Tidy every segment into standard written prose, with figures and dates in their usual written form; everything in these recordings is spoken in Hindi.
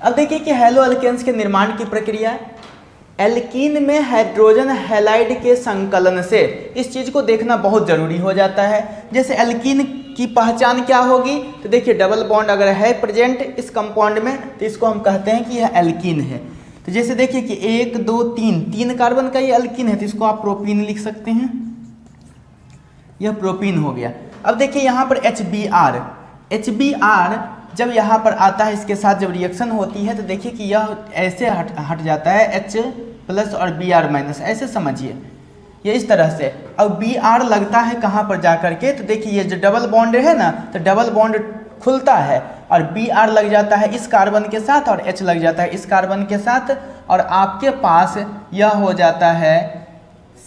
अब देखिए कि हैलो अल्केन्स के निर्माण की प्रक्रिया, एल्कीन में हाइड्रोजन हैलाइड के संकलन से, इस चीज को देखना बहुत जरूरी हो जाता है। जैसे एल्कीन की पहचान क्या होगी, तो देखिए डबल बॉन्ड अगर है प्रेजेंट इस कंपाउंड में तो इसको हम कहते हैं कि यह एल्कीन है। तो जैसे देखिए कि 1 2 3 3 कार्बन का ये एल्कीन है, तो इसको आप प्रोपीन लिख सकते हैं, यह प्रोपीन हो गया। अब देखिए यहाँ पर HBr जब यहाँ पर आता है, इसके साथ जब रिएक्शन होती है तो देखिए कि यह ऐसे हट जाता है, H+ और Br-, ऐसे समझिए ये इस तरह से। अब Br लगता है कहाँ पर जा करके, तो देखिए ये जो डबल बॉन्ड है ना, तो डबल बॉन्ड खुलता है और Br लग जाता है इस कार्बन के साथ और H लग जाता है इस कार्बन के साथ, और आपके पास यह हो जाता है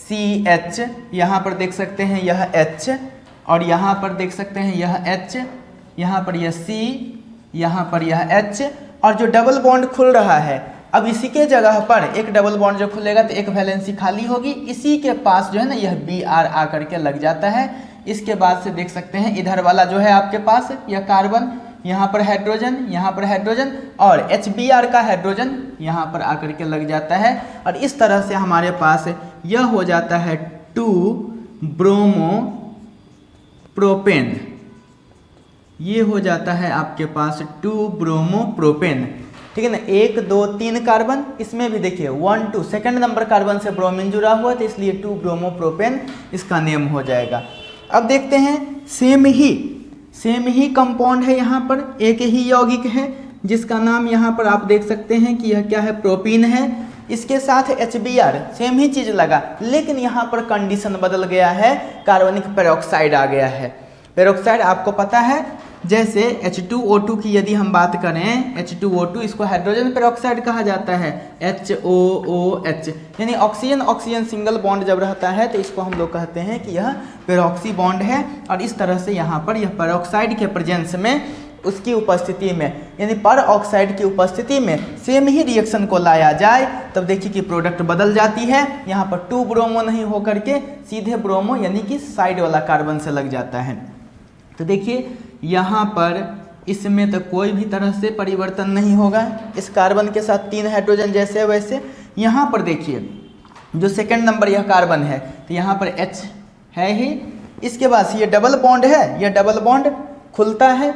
CH। यहाँ पर देख सकते हैं यह H, और यहाँ पर देख सकते हैं यह H, यहाँ पर यह C, यहाँ पर यह H, और जो डबल बॉन्ड खुल रहा है, अब इसी के जगह पर एक डबल बॉन्ड जो खुलेगा तो एक वैलेंसी खाली होगी, इसी के पास जो है ना यह Br आकर के लग जाता है। इसके बाद से देख सकते हैं इधर वाला जो है आपके पास यह कार्बन, यहाँ पर हाइड्रोजन, यहाँ पर हाइड्रोजन, और HBr का हाइड्रोजन यहाँ पर आकर के लग जाता है, और इस तरह से हमारे पास यह हो जाता है 2 ब्रोमो प्रोपेन। ये हो जाता है आपके पास 2 ब्रोमो प्रोपेन, ठीक है ना। 1 2 3 कार्बन, इसमें भी देखिए 1 2 सेकंड नंबर कार्बन से ब्रोमीन जुड़ा हुआ है, तो इसलिए 2 ब्रोमो प्रोपेन इसका नेम हो जाएगा। अब देखते हैं सेम ही कंपाउंड है, यहाँ पर एक ही यौगिक है जिसका नाम यहाँ पर आप देख सकते हैं कि यह क्या है, प्रोपीन है। इसके साथ HBr सेम ही चीज लगा, लेकिन यहाँ पर कंडीशन बदल गया है, कार्बनिक पेरोक्साइड आ गया है। पेरोक्साइड आपको पता है, जैसे H2O2 की यदि हम बात करें, H2O2 इसको हाइड्रोजन पेरोक्साइड कहा जाता है, HOOH, यानी ऑक्सीजन ऑक्सीजन सिंगल बॉन्ड जब रहता है तो इसको हम लोग कहते हैं कि यह पेरोक्सी बॉन्ड है। और इस तरह से यहाँ पर यह पेरोक्साइड के प्रेजेंस में, उसकी उपस्थिति में, यानी पर ऑक्साइड की उपस्थिति में सेम ही रिएक्शन को लाया जाए, तब देखिए कि प्रोडक्ट बदल जाती है। यहाँ पर 2 ब्रोमो नहीं होकर के सीधे ब्रोमो यानी कि साइड वाला कार्बन से लग जाता है। तो देखिए यहाँ पर इसमें तो कोई भी तरह से परिवर्तन नहीं होगा, इस कार्बन के साथ 3 हाइड्रोजन जैसे वैसे। यहाँ पर देखिए जो सेकंड नंबर यह कार्बन है, तो यहाँ पर H है ही, इसके बाद ये डबल बॉन्ड है, यह डबल बॉन्ड खुलता है,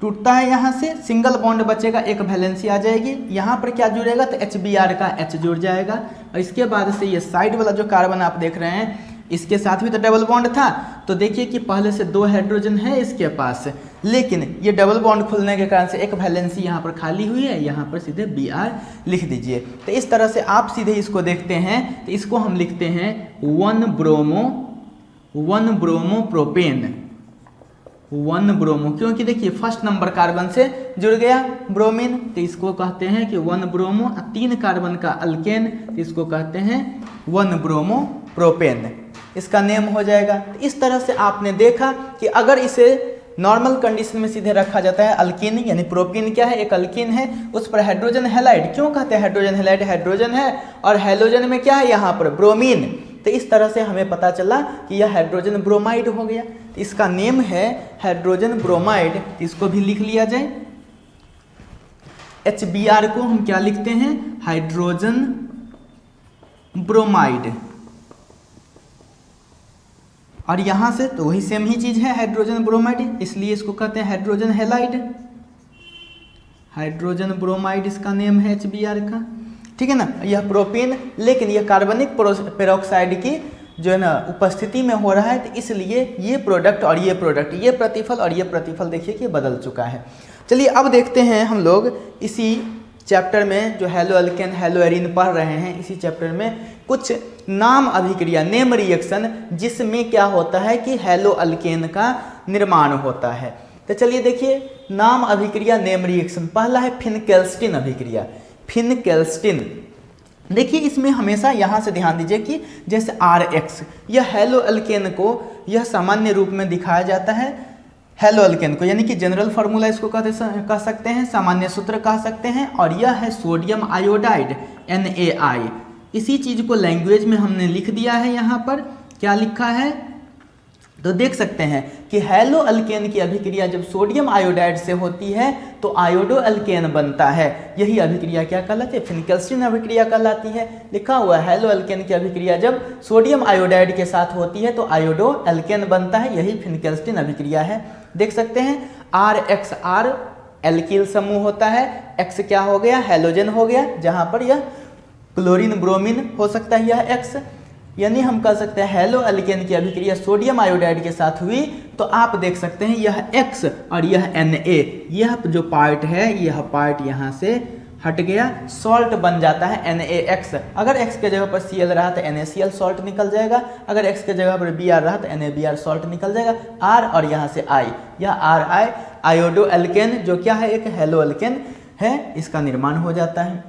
टूटता है, यहाँ से सिंगल बॉन्ड बचेगा, एक वैलेंसी आ जाएगी। यहाँ पर क्या जुड़ेगा, तो HBr का H जुड़ जाएगा, और इसके बाद से ये साइड वाला जो कार्बन आप देख रहे हैं, इसके साथ भी तो डबल बॉन्ड था, तो देखिए कि पहले से 2 हाइड्रोजन है इसके पास, लेकिन ये डबल बॉन्ड खुलने के कारण से एक वैलेंसी यहाँ पर खाली हुई है, यहाँ पर सीधे Br लिख दीजिए। तो इस तरह से आप सीधे इसको देखते हैं, तो इसको हम लिखते हैं 1 ब्रोमो प्रोपेन, 1 ब्रोमो, क्योंकि देखिए फर्स्ट नंबर कार्बन से जुड़ गया ब्रोमीन, तो इसको कहते हैं कि 1 ब्रोमो। 3 कार्बन का अल्केन, तो इसको कहते हैं 1 ब्रोमो प्रोपेन, इसका नेम हो जाएगा। इस तरह से आपने देखा कि अगर इसे नॉर्मल कंडीशन में सीधे रखा जाता है, अल्कीन यानी प्रोपीन क्या है, एक अल्कीन है, उस पर हाइड्रोजन हैलाइड, क्यों कहते हैं हाइड्रोजन हैलाइड, हाइड्रोजन है और हैलोजन में क्या है यहाँ पर ब्रोमीन, तो इस तरह से हमें पता चला कि यह हाइड्रोजन ब्रोमाइड हो गया। तो इसका नेम है हाइड्रोजन ब्रोमाइड, इसको भी लिख लिया जाए। HBr को हम क्या लिखते हैं, हाइड्रोजन ब्रोमाइड, और यहाँ से तो वही सेम ही चीज है हाइड्रोजन ब्रोमाइड, इसलिए इसको कहते हैं हाइड्रोजन हैलाइड, हाइड्रोजन ब्रोमाइड इसका नेम है HBr का, ठीक है ना। यह प्रोपीन, लेकिन यह कार्बनिक पेरोक्साइड की जो है ना उपस्थिति में हो रहा है, तो इसलिए ये प्रोडक्ट और ये प्रोडक्ट, ये प्रतिफल और ये प्रतिफल देखिए कि बदल चुका है। चलिए अब देखते हैं हम लोग इसी चैप्टर में जो हैलो अल्केन हैलो एरीन पढ़ रहे हैं, इसी चैप्टर में कुछ नाम अभिक्रिया, नेम रिएक्शन, जिसमें क्या होता है कि हैलो अल्केन का निर्माण होता है। तो चलिए देखिए नाम अभिक्रिया, नेम रिएक्शन। पहला है फिनकेल्स्टिन अभिक्रिया, फिनकेल्स्टिन। देखिए इसमें हमेशा यहाँ से ध्यान दीजिए कि जैसे RX, यह हैलो अल्केन को यह सामान्य रूप में दिखाया जाता है, हैलो अल्केन को, यानी कि जनरल फार्मूला इसको कह सकते हैं, सामान्य सूत्र कह सकते हैं, और यह है सोडियम आयोडाइड NaI। इसी चीज को लैंग्वेज में हमने लिख दिया है, यहाँ पर क्या लिखा है, तो देख सकते हैं कि हैलो अल्केन की अभिक्रिया जब सोडियम आयोडाइड से होती है तो आयोडो अल्केन बनता है। यही अभिक्रिया क्या कहलाती है? फिनकेल्स्टीन अभिक्रिया कहलाती है। लिखा हुआ है हैलो अल्केन की अभिक्रिया जब सोडियम आयोडाइड के साथ होती है तो आयोडो अल्केन बनता है। यही फिनकेल्स्टीन अभिक्रिया है। देख सकते हैं RXR एल्किल समूह होता है, X क्या हो गया? हैलोजन हो गया, जहां पर यह क्लोरीन ब्रोमीन हो सकता है यह X। यानी हम कह सकते हैं हैलो अल्केन की अभिक्रिया सोडियम आयोडाइड के साथ हुई तो आप देख सकते हैं यह X और यह Na, यह जो पार्ट है यह पार्ट यहाँ से हट गया, सॉल्ट बन जाता है NaX। अगर X के जगह पर Cl रहा तो NaCl सॉल्ट निकल जाएगा, अगर X के जगह पर Br रहा तो NaBr सॉल्ट निकल जाएगा। R और यहाँ से I, यह Ri आयोडो अल्केन जो क्या है? एक हैलो अल्केन है, इसका निर्माण हो जाता है।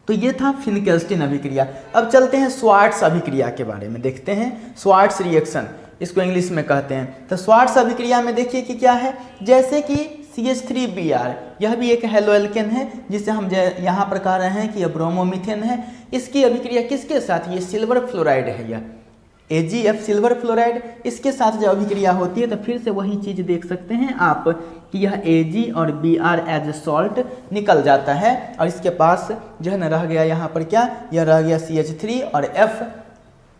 तो ये था फिनकेल्स्टीन अभिक्रिया। अब चलते हैं स्वार्ट्स अभिक्रिया के बारे में देखते हैं। स्वार्ट्स रिएक्शन इसको इंग्लिश में कहते हैं। तो स्वार्ट्स अभिक्रिया में देखिए कि क्या है, जैसे कि CH3Br यह भी एक हैलो अल्केन है जिसे हम यहाँ पर कह रहे हैं कि यह ब्रोमोमीथेन है। इसकी अभिक्रिया किसके साथ? ये सिल्वर फ्लोराइड है, यह AgF सिल्वर फ्लोराइड, इसके साथ जब अभिक्रिया होती है तो फिर से वही चीज देख सकते हैं आप कि यह Ag और Br एज सॉल्ट निकल जाता है और इसके पास जो है ना रह गया यहाँ पर क्या? यह रह गया CH3 और F।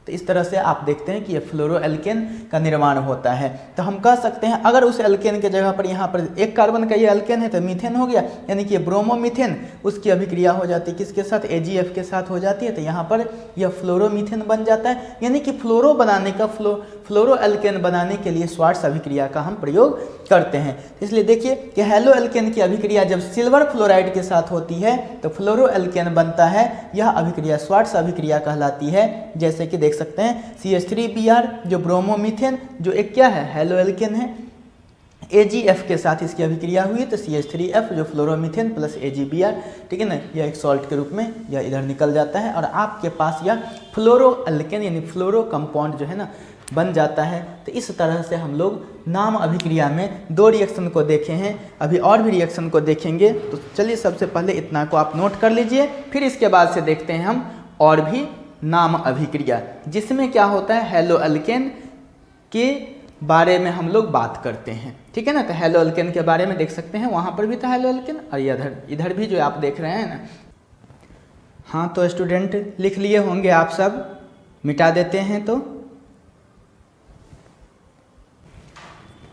तो इस तरह से आप देखते हैं कि ये फ्लोरो एल्केन का निर्माण होता है। तो हम कह सकते हैं अगर उस एल्केन के जगह पर यहाँ पर एक कार्बन का ये एल्केन है तो मीथेन हो गया, यानी कि ये ब्रोमोमीथेन, उसकी अभिक्रिया हो जाती है किसके साथ? AgF के साथ हो जाती है। तो यहाँ पर यह फ्लोरोमीथेन बन जाता है। यानी कि फ्लोरो बनाने का फ्लोरो एल्केन बनाने के लिए स्वार्ट्स अभिक्रिया का हम प्रयोग करते हैं। इसलिए देखिए कि हैलो एल्केन की अभिक्रिया जब सिल्वर फ्लोराइड के साथ होती है तो फ्लोरो एल्केन बनता है। यह अभिक्रिया स्वार्ट्स अभिक्रिया कहलाती है। जैसे कि देख सकते हैं CH3Br जो ब्रोमोमीथेन जो एक क्या है? हैलो एल्केन है। AgF के साथ इसकी अभिक्रिया हुई तो CH3F जो फ्लोरोमीथेन प्लस AgBr, ठीक है ना, यह एक सॉल्ट के रूप में यह इधर निकल जाता है और आपके पास यह फ्लोरो एल्केन यानी फ्लोरो कंपाउंड जो है ना बन जाता है। तो इस तरह से हम लोग नाम अभिक्रिया में दो रिएक्शन को देखे हैं, अभी और भी रिएक्शन को देखेंगे। तो चलिए सबसे पहले इतना को आप नोट कर लीजिए, फिर इसके बाद से देखते हैं हम और भी नाम अभिक्रिया जिसमें क्या होता है हैलो अल्केन के बारे में हम लोग बात करते हैं, ठीक है ना। तो हैलो अल्केन के बारे में देख सकते हैं, वहाँ पर भी था हैलो अल्केन और इधर भी जो आप देख रहे हैं ना। हाँ तो स्टूडेंट लिख लिए होंगे आप सब, मिटा देते हैं। तो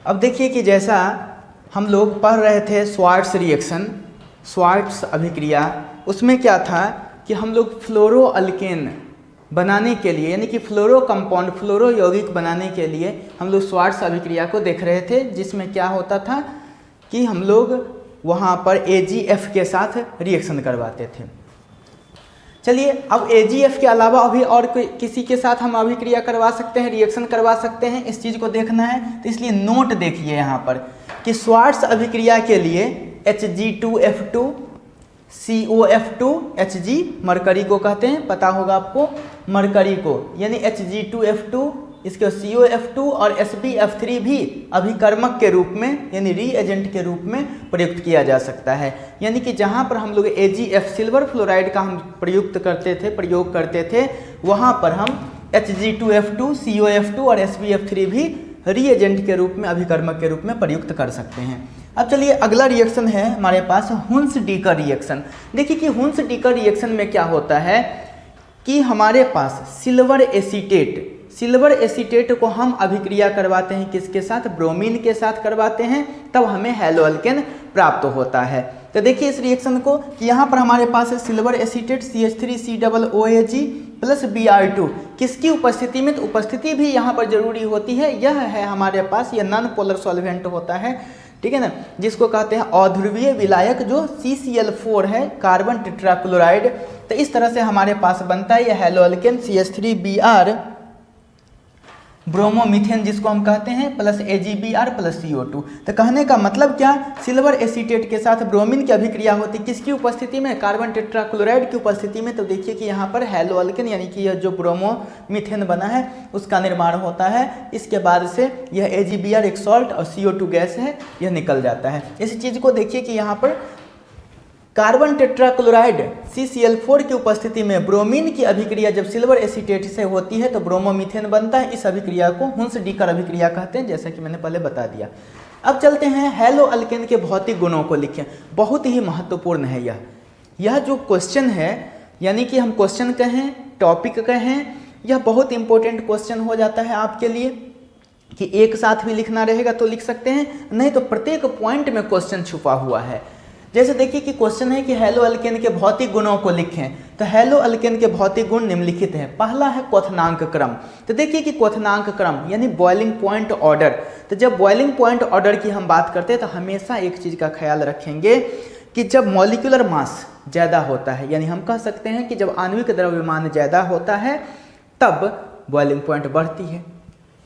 अब देखिए कि जैसा हम लोग पढ़ रहे थे स्वार्ट्स रिएक्शन, स्वार्ट्स अभिक्रिया, उसमें क्या था कि हम लोग फ्लोरो अल्केन बनाने के लिए यानी कि फ्लोरो कंपाउंड फ्लोरो यौगिक बनाने के लिए हम लोग स्वार्ट्स अभिक्रिया को देख रहे थे, जिसमें क्या होता था कि हम लोग वहाँ पर AgF के साथ रिएक्शन करवाते थे। चलिए अब AgF के अलावा अभी और किसी के साथ हम अभिक्रिया करवा सकते हैं, रिएक्शन करवा सकते हैं, इस चीज़ को देखना है। तो इसलिए नोट देखिए यहाँ पर कि स्वार्ट्स अभिक्रिया के लिए Hg2F2 COF2 Hg मरकरी को कहते हैं, पता होगा आपको मरकरी को, यानी Hg2F2 इसके COF2 और SbF3 भी अभिकर्मक के रूप में यानी रीएजेंट के रूप में प्रयुक्त किया जा सकता है। यानी कि जहाँ पर हम लोग AgF सिल्वर फ्लोराइड का हम प्रयोग करते थे वहाँ पर हम Hg2F2 COF2 और SbF3 भी रीएजेंट के रूप में अभिकर्मक के रूप में प्रयुक्त कर सकते हैं। अब चलिए अगला रिएक्शन है हमारे पास हुन्स-डीकर रिएक्शन। देखिए कि हुन्स-डीकर रिएक्शन में क्या होता है कि हमारे पास सिल्वर एसीटेट को हम अभिक्रिया करवाते हैं किसके साथ? ब्रोमीन के साथ करवाते हैं, तब हमें हैलो अल्केन प्राप्त होता है। तो देखिए इस रिएक्शन को कि यहाँ पर हमारे पास है silver acetate CH3COOAg plus Br2 किसकी उपस्थिति में? तो उपस्थिति भी यहाँ पर जरूरी होती है। यह है हमारे पास यह नॉन पोलर सॉल्वेंट होता है, ठीक है ना, जिसको कहते हैं अध्रुवीय विलायक जो CCl4 है, कार्बन टेट्राक्लोराइड। तो इस तरह से हमारे पास बनता है यह हैलो अल्केन CH3Br ब्रोमोमीथेन जिसको हम कहते हैं प्लस AgBr प्लस CO2। तो कहने का मतलब क्या? सिल्वर एसीटेट के साथ ब्रोमीन की अभिक्रिया होती है किसकी उपस्थिति में? कार्बन टेट्राक्लोराइड की उपस्थिति में। तो देखिए कि यहाँ पर हैलो अल्केन यानी कि यह जो ब्रोमोमीथेन बना है उसका निर्माण होता है। इसके बाद से यह AgBr एक सॉल्ट और CO2 गैस है, यह निकल जाता है। इस चीज़ को देखिए कि यहाँ पर कार्बन टेट्राक्लोराइड CCl4 की उपस्थिति में ब्रोमीन की अभिक्रिया जब सिल्वर एसीटेट से होती है तो ब्रोमोमीथेन बनता है। इस अभिक्रिया को हुंस डीकर अभिक्रिया कहते हैं, जैसा कि मैंने पहले बता दिया। अब चलते हैं हैलो अल्केन के भौतिक गुणों को लिखें। बहुत ही महत्वपूर्ण है यह जो क्वेश्चन है, यानी कि हम क्वेश्चन कहें, टॉपिक कहें, यह बहुत इंपॉर्टेंट क्वेश्चन हो जाता है आपके लिए कि एक साथ भी लिखना रहेगा तो लिख सकते हैं, नहीं तो प्रत्येक पॉइंट में क्वेश्चन छुपा हुआ है। जैसे देखिए कि क्वेश्चन है कि हैलो अल्केन के भौतिक गुणों को लिखें, तो हैलो अल्केन के भौतिक गुण निम्नलिखित हैं। पहला है क्वथनांक क्रम। तो देखिए कि क्वथनांक क्रम यानी बॉइलिंग पॉइंट ऑर्डर। तो जब बॉइलिंग पॉइंट ऑर्डर की हम बात करते हैं तो हमेशा एक चीज़ का ख्याल रखेंगे कि जब मॉलिक्यूलर मास ज़्यादा होता है, यानी हम कह सकते हैं कि जब आणविक द्रव्यमान ज़्यादा होता है तब बॉइलिंग पॉइंट बढ़ती है।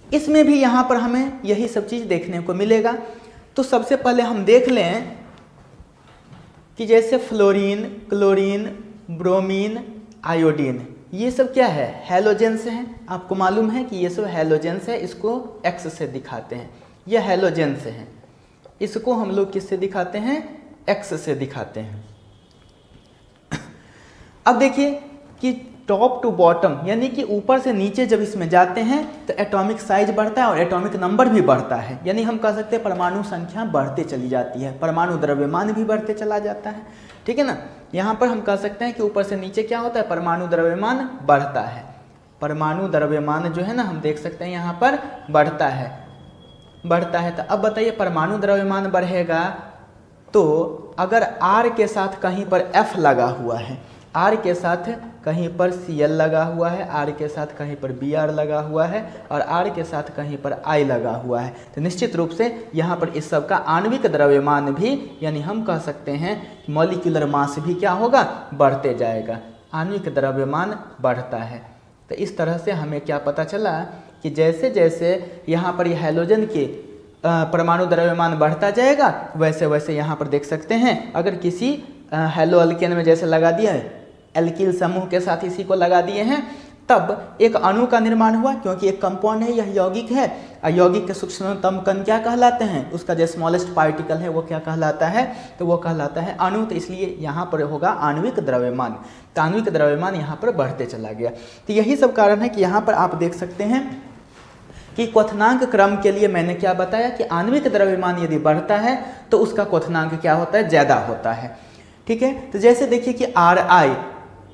इसमें भी यहाँ पर हमें यही सब चीज़ देखने को मिलेगा। तो सबसे पहले हम देख लें कि जैसे फ्लोरीन, क्लोरीन, ब्रोमीन, आयोडीन, ये सब क्या है, हैलोजेंस हैं। आपको मालूम है कि ये सब हैलोजेंस है, इसको एक्स से दिखाते हैं। ये हैलोजेंस हैं, इसको हम लोग किससे दिखाते हैं, एक्स से दिखाते हैं। अब देखिए कि टॉप टू बॉटम यानी कि ऊपर से नीचे जब इसमें जाते हैं तो एटॉमिक साइज बढ़ता है और एटॉमिक नंबर भी बढ़ता है, यानी हम कह सकते हैं परमाणु संख्या बढ़ते चली जाती है, परमाणु द्रव्यमान भी बढ़ते चला जाता है। ठीक है ना, यहाँ पर हम कह सकते हैं कि ऊपर से नीचे क्या होता है, परमाणु द्रव्यमान बढ़ता है। परमाणु द्रव्यमान जो है ना, हम देख सकते हैं यहाँ पर बढ़ता है। तो अब बताइए परमाणु द्रव्यमान बढ़ेगा तो अगर R के साथ कहीं पर F लगा हुआ है, R के साथ कहीं पर Cl लगा हुआ है, R के साथ कहीं पर Br लगा हुआ है और R के साथ कहीं पर I लगा हुआ है, तो निश्चित रूप से यहाँ पर इस सब का आणविक द्रव्यमान भी, यानी हम कह सकते हैं मॉलिक्यूलर मास भी क्या होगा, बढ़ते जाएगा। आणविक द्रव्यमान बढ़ता है। तो इस तरह से हमें क्या पता चला कि जैसे जैसे यहाँ पर यह हैलोजन के परमाणु द्रव्यमान बढ़ता जाएगा वैसे वैसे यहाँ पर देख सकते हैं अगर किसी हैलो अल्केन में जैसे लगा दिया है, एल्किल समूह के साथ इसी को लगा दिए हैं, तब एक अणु का निर्माण हुआ। क्योंकि एक कंपाउंड है, यह यौगिक है, यौगिक के सूक्ष्मतम कण क्या कहलाते हैं, उसका जो स्मॉलेस्ट पार्टिकल है वो क्या कहलाता है, तो वो कहलाता है अणु। तो इसलिए यहाँ पर होगा आणविक द्रव्यमान। तो आणविक द्रव्यमान यहाँ पर बढ़ते चला गया। तो यही सब कारण है कि यहाँ पर आप देख सकते हैं कि क्वथनांक क्रम के लिए मैंने क्या बताया कि आणविक द्रव्यमान यदि बढ़ता है तो उसका क्वथनांक क्या होता है, ज़्यादा होता है। ठीक है, तो जैसे देखिए कि Ri,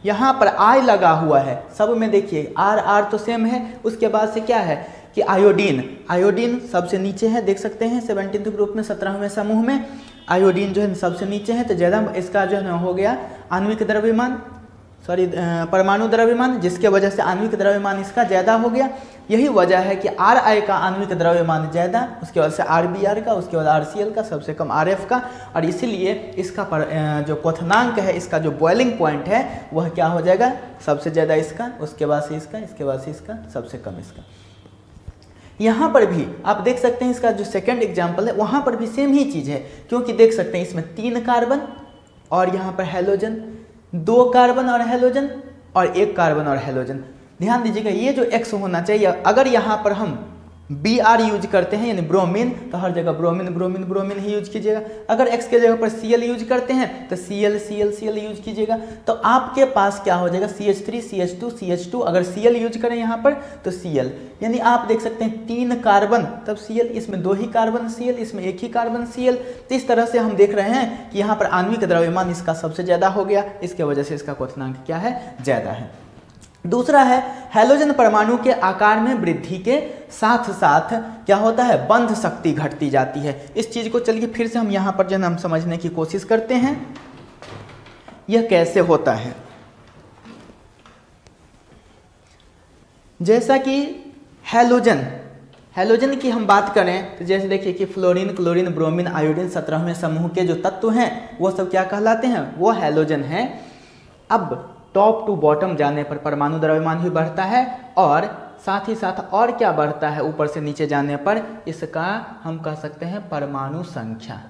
यहाँ पर I लगा हुआ है, सब में देखिए R तो सेम है। उसके बाद से क्या है कि आयोडीन सबसे नीचे है, देख सकते हैं 17वें ग्रुप में 17वें समूह में आयोडीन जो है सबसे नीचे है। तो ज़्यादा इसका जो है हो गया आणविक द्रव्यमान, परमाणु द्रव्यमान, जिसके वजह से आणविक द्रव्यमान इसका ज़्यादा हो गया। यही वजह है कि Ri का आणविक द्रव्यमान ज़्यादा, उसके बाद से Rbr का, उसके बाद Rcl का, सबसे कम Rf का, और इसीलिए इसका जो क्वथनांक है, इसका जो बॉइलिंग पॉइंट है वह क्या हो जाएगा, सबसे ज़्यादा इसका, उसके बाद से इसका, इसके बाद से इसका, सबसे कम इसका। यहाँ पर भी आप देख सकते हैं इसका जो सेकंड एग्जाम्पल है वहाँ पर भी सेम ही चीज़ है, क्योंकि देख सकते हैं इसमें 3 कार्बन और यहाँ पर हैलोजन, 2 कार्बन और हैलोजन और 1 कार्बन और हैलोजन। ध्यान दीजिएगा ये जो X होना चाहिए, अगर यहाँ पर हम Br यूज करते हैं यानी ब्रोमीन, तो हर जगह ब्रोमीन ही यूज कीजिएगा। अगर X के जगह पर Cl यूज करते हैं तो Cl यूज कीजिएगा। तो आपके पास क्या हो जाएगा, CH3 CH2 CH2। अगर Cl यूज करें यहाँ पर तो Cl, यानी आप देख सकते हैं 3 कार्बन तब Cl, इसमें 2 ही कार्बन Cl, इसमें 1 ही कार्बन Cl। तो इस तरह से हम देख रहे हैं कि यहाँ पर आणविक द्रव्यमान इसका सबसे ज़्यादा हो गया, इसके वजह से इसका क्वथनांक क्या है, ज़्यादा है। दूसरा है हैलोजन परमाणु के आकार में वृद्धि के साथ साथ क्या होता है, बंध शक्ति घटती जाती है। इस चीज़ को चलिए फिर से हम यहाँ पर जो है हम समझने की कोशिश करते हैं, यह कैसे होता है। जैसा कि हैलोजन की हम बात करें तो जैसे देखिए कि फ्लोरीन, क्लोरीन, ब्रोमीन, आयोडीन 17वें समूह के जो तत्व हैं वो सब क्या कहलाते हैं, वो हैलोजन हैं। अब टॉप टू बॉटम जाने पर परमाणु द्रव्यमान भी बढ़ता है और साथ ही साथ और क्या बढ़ता है, ऊपर से नीचे जाने पर इसका हम कह सकते हैं परमाणु संख्या।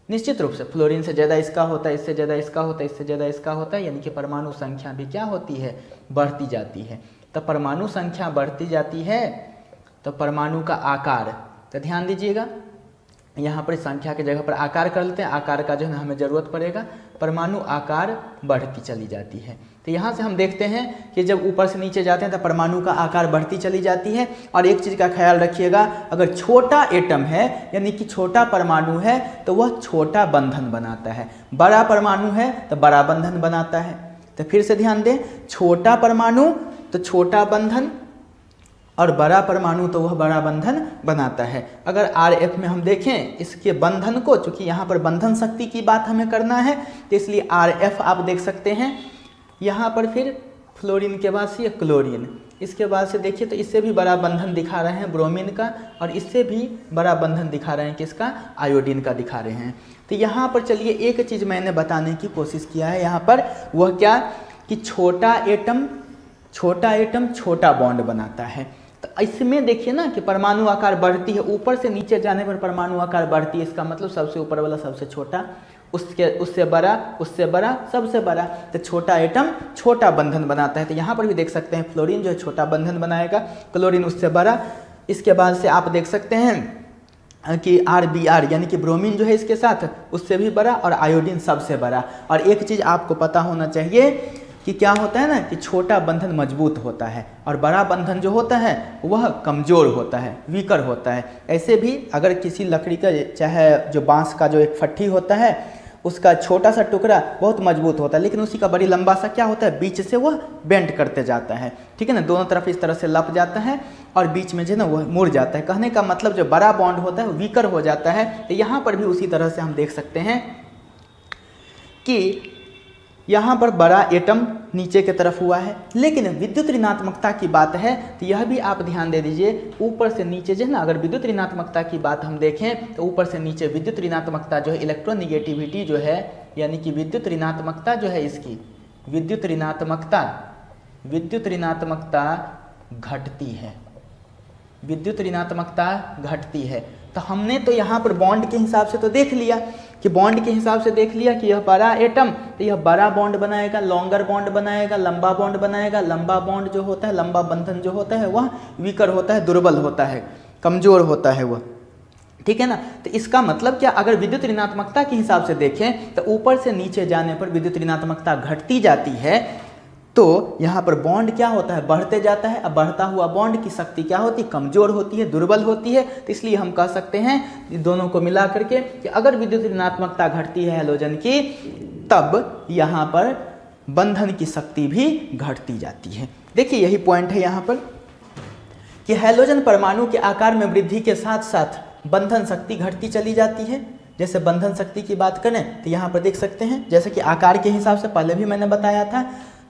निश्चित रूप से फ्लोरीन से ज़्यादा इसका होता है, इससे ज़्यादा इसका होता है, इससे ज़्यादा इसका होता है, यानी कि परमाणु संख्या भी क्या होती है, बढ़ती जाती है। तो परमाणु संख्या बढ़ती जाती है तो परमाणु का आकार, तो ध्यान दीजिएगा यहाँ पर संख्या की जगह पर आकार कर लेते हैं, आकार का जो है ना हमें ज़रूरत पड़ेगा, परमाणु आकार बढ़ती चली जाती है। तो यहाँ से हम देखते हैं कि जब ऊपर से नीचे जाते हैं तो परमाणु का आकार बढ़ती चली जाती है। और एक चीज़ का ख्याल रखिएगा, अगर छोटा एटम है यानी कि छोटा परमाणु है तो वह छोटा बंधन बनाता है, बड़ा परमाणु है तो बड़ा बंधन बनाता है। तो फिर से ध्यान दें, छोटा परमाणु तो छोटा बंधन और बड़ा परमाणु तो वह बड़ा बंधन बनाता है। अगर RF में हम देखें इसके बंधन को, चूँकि यहाँ पर बंधन शक्ति की बात हमें करना है तो इसलिए RF आप देख सकते हैं। यहाँ पर फिर फ्लोरीन के बाद से क्लोरीन, इसके बाद से देखिए तो इससे भी बड़ा बंधन दिखा रहे हैं ब्रोमीन का, और इससे भी बड़ा बंधन दिखा रहे हैं किसका, आयोडीन का दिखा रहे हैं। तो यहाँ पर चलिए एक चीज़ मैंने बताने की कोशिश किया है यहाँ पर, वह क्या कि छोटा एटम छोटा बॉन्ड बनाता है। तो इसमें देखिए ना कि परमाणु आकार बढ़ती है, ऊपर से नीचे जाने पर परमाणु आकार बढ़ती है, इसका मतलब सबसे ऊपर वाला सबसे छोटा, उससे बड़ा सबसे बड़ा। तो छोटा एटम छोटा बंधन बनाता है। तो यहाँ पर भी देख सकते हैं फ्लोरीन जो है छोटा बंधन बनाएगा, क्लोरीन उससे बड़ा। इसके बाद से आप देख सकते हैं कि RBr यानी कि ब्रोमीन जो है इसके साथ उससे भी बड़ा, और आयोडीन सबसे बड़ा। और एक चीज़ आपको पता होना चाहिए कि क्या होता है ना कि छोटा बंधन मजबूत होता है और बड़ा बंधन जो होता है वह कमज़ोर होता है, वीकर होता है। ऐसे भी अगर किसी लकड़ी का, चाहे जो बांस का जो एक फट्टी होता है उसका छोटा सा टुकड़ा बहुत मजबूत होता है, लेकिन उसी का बड़ी लंबा सा क्या होता है, बीच से वह बेंड करते जाता है, ठीक है ना, दोनों तरफ इस तरह से लप जाता है और बीच में जो है ना वह मुड़ जाता है। कहने का मतलब जो बड़ा बॉन्ड होता है वो वीकर हो जाता है। तो यहाँ पर भी उसी तरह से हम देख सकते हैं कि यहाँ पर बड़ा एटम नीचे की तरफ हुआ है, लेकिन विद्युत ऋणात्मकता की बात है तो यह भी आप ध्यान दे दीजिए, ऊपर से नीचे जो है ना, अगर विद्युत ऋणात्मकता की बात हम देखें तो ऊपर से नीचे विद्युत ऋणात्मकता जो है, इलेक्ट्रोनिगेटिविटी जो है, यानी कि विद्युत ऋणात्मकता जो है इसकी, विद्युत ऋणात्मकता घटती है, विद्युत ऋणात्मकता घटती है। तो हमने तो यहाँ पर बॉन्ड के हिसाब से तो देख लिया कि बॉन्ड के हिसाब से देख लिया कि यह बड़ा एटम तो यह बड़ा बॉन्ड बनाएगा, लॉन्गर बॉन्ड बनाएगा, लंबा बॉन्ड बनाएगा। लंबा बॉन्ड जो होता है, लंबा बंधन जो होता है वह वीकर होता है, दुर्बल होता है, कमजोर होता है वह, ठीक है ना। तो इसका मतलब क्या, अगर विद्युत ऋणात्मकता के हिसाब से देखें तो ऊपर से नीचे जाने पर विद्युत ऋणात्मकता घटती जाती है, तो यहाँ पर बॉन्ड क्या होता है, बढ़ते जाता है। अब बढ़ता हुआ बॉन्ड की शक्ति क्या होती है, कमजोर होती है, दुर्बल होती है। तो इसलिए हम कह सकते हैं दोनों को मिला करके कि अगर विद्युत ऋणात्मकता घटती है हैलोजन की, तब यहाँ पर बंधन की शक्ति भी घटती जाती है। देखिए यही पॉइंट है यहाँ पर कि हैलोजन परमाणु के आकार में वृद्धि के साथ साथ बंधन शक्ति घटती चली जाती है। जैसे बंधन शक्ति की बात करें तो यहाँ पर देख सकते हैं, जैसे कि आकार के हिसाब से पहले भी मैंने बताया था,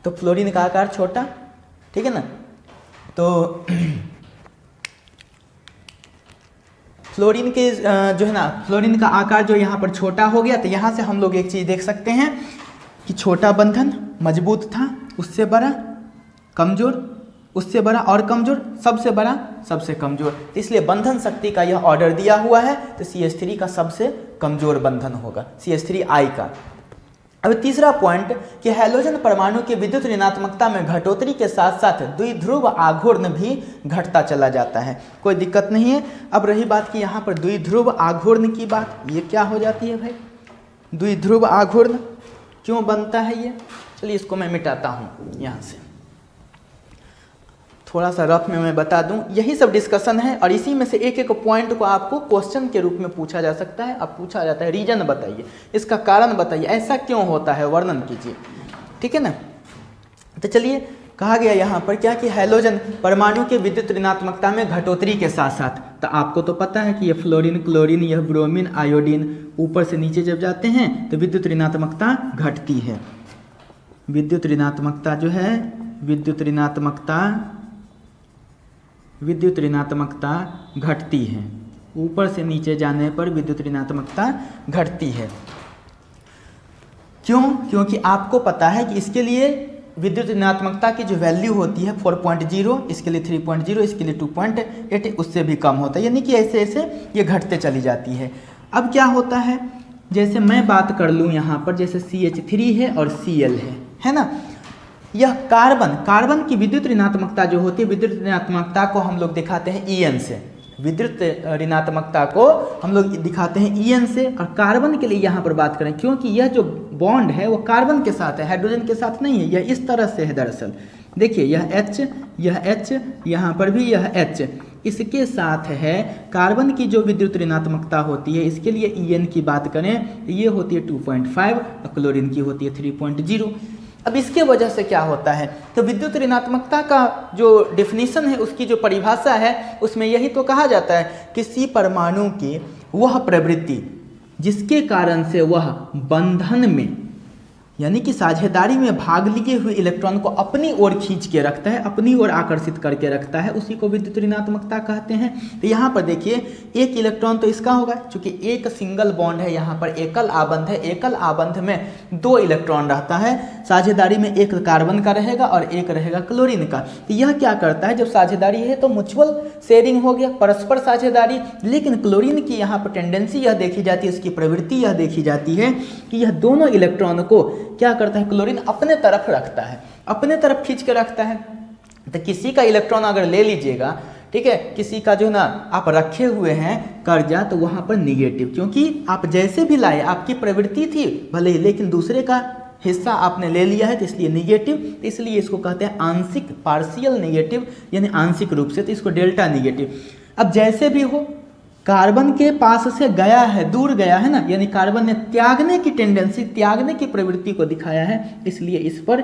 तो फ्लोरीन का आकार छोटा, ठीक है ना, तो फ्लोरीन के जो है ना, फ्लोरीन का आकार जो यहाँ पर छोटा हो गया। तो यहाँ से हम लोग एक चीज़ देख सकते हैं कि छोटा बंधन मजबूत था, उससे बड़ा कमजोर, उससे बड़ा और कमजोर, सबसे बड़ा सबसे कमजोर। तो इसलिए बंधन शक्ति का यह ऑर्डर दिया हुआ है, तो CH3 का सबसे कमजोर बंधन होगा, CH3I का। अब तीसरा पॉइंट कि हैलोजन परमाणु की विद्युत ऋणात्मकता में घटोतरी के साथ साथ द्विध्रुव आघूर्ण भी घटता चला जाता है, कोई दिक्कत नहीं है। अब रही बात कि यहाँ पर द्विध्रुव आघूर्ण की बात, ये क्या हो जाती है भाई, द्विध्रुव आघूर्ण क्यों बनता है ये, चलिए इसको मैं मिटाता हूँ यहाँ से, थोड़ा सा रफ में मैं बता दूं। यही सब डिस्कशन है और इसी में से एक एक पॉइंट को आपको क्वेश्चन के रूप में पूछा जा सकता है। अब पूछा जाता है रीजन बताइए, इसका कारण बताइए, ऐसा क्यों होता है, वर्णन कीजिए, ठीक है ना। तो चलिए कहा गया यहाँ पर क्या कि हैलोजन परमाणु के विद्युत ऋणात्मकता में घटोतरी के साथ साथ, तो आपको तो पता है कि ये फ्लोरीन, क्लोरीन, यह ब्रोमीन, आयोडीन ऊपर से नीचे जब जाते हैं तो विद्युत ऋणात्मकता घटती है। विद्युत ऋणात्मकता जो है, विद्युत ऋणात्मकता घटती है, ऊपर से नीचे जाने पर विद्युत ऋणात्मकता घटती है। क्यों? क्योंकि आपको पता है कि इसके लिए विद्युत ऋणात्मकता की जो वैल्यू होती है 4.0, इसके लिए 3.0, इसके लिए 2.8, उससे भी कम होता है, यानी कि ऐसे ऐसे ये घटते चली जाती है। अब क्या होता है, जैसे मैं बात कर लूँ यहाँ पर, जैसे CH3 है और Cl है ना, यह कार्बन की विद्युत ऋणात्मकता जो होती है, विद्युत ऋणात्मकता को हम लोग दिखाते हैं En से। विद्युत ऋणात्मकता को हम लोग दिखाते हैं En से। और कार्बन के लिए यहाँ पर बात करें, क्योंकि यह जो बॉन्ड है वो कार्बन के साथ है, हाइड्रोजन के साथ नहीं है, यह इस तरह से है दरअसल। देखिए यह H, यहाँ पर भी यह H, इसके साथ है। कार्बन की जो विद्युत ऋणात्मकता होती है, इसके लिए En की बात करें तो ये होती है 2.5 और क्लोरीन की होती है 3.0। अब इसके वजह से क्या होता है, तो विद्युत ऋणात्मकता का जो डेफिनेशन है, उसकी जो परिभाषा है, उसमें यही तो कहा जाता है किसी परमाणु की वह प्रवृत्ति जिसके कारण से वह बंधन में यानी कि साझेदारी में भाग लिए हुए इलेक्ट्रॉन को अपनी ओर खींच के रखता है, अपनी ओर आकर्षित करके रखता है, उसी को विद्युत ऋणात्मकता कहते हैं। तो यहाँ पर देखिए एक इलेक्ट्रॉन तो इसका होगा, क्योंकि एक सिंगल बॉन्ड है, यहाँ पर एकल आबंध है, एकल आबंध में 2 इलेक्ट्रॉन रहता है, साझेदारी में एक कार्बन का रहेगा और एक रहेगा क्लोरीन का। तो यह क्या करता है, जब साझेदारी है तो म्यूचुअल शेयरिंग हो गया, परस्पर साझेदारी। लेकिन क्लोरीन की यहाँ पर टेंडेंसी यह देखी जाती है, इसकी प्रवृत्ति यह देखी जाती है कि यह दोनों इलेक्ट्रॉन को क्या करता है, क्लोरीन अपने तरफ रखता है, अपने तरफ खींच के रखता है। तो किसी का इलेक्ट्रॉन अगर ले लीजिएगा, ठीक है, किसी का जो है ना आप रखे हुए हैं कर्जा, तो वहाँ पर निगेटिव, क्योंकि आप जैसे भी लाए आपकी प्रवृत्ति थी भले ही, लेकिन दूसरे का हिस्सा आपने ले लिया है तो इसलिए निगेटिव। इसलिए इसको कहते हैं आंशिक, पार्शियल निगेटिव, यानी आंशिक रूप से, तो इसको डेल्टा निगेटिव। अब जैसे भी हो, कार्बन के पास से गया है, दूर गया है ना, यानी कार्बन ने त्यागने की टेंडेंसी, त्यागने की प्रवृत्ति को दिखाया है, इसलिए इस पर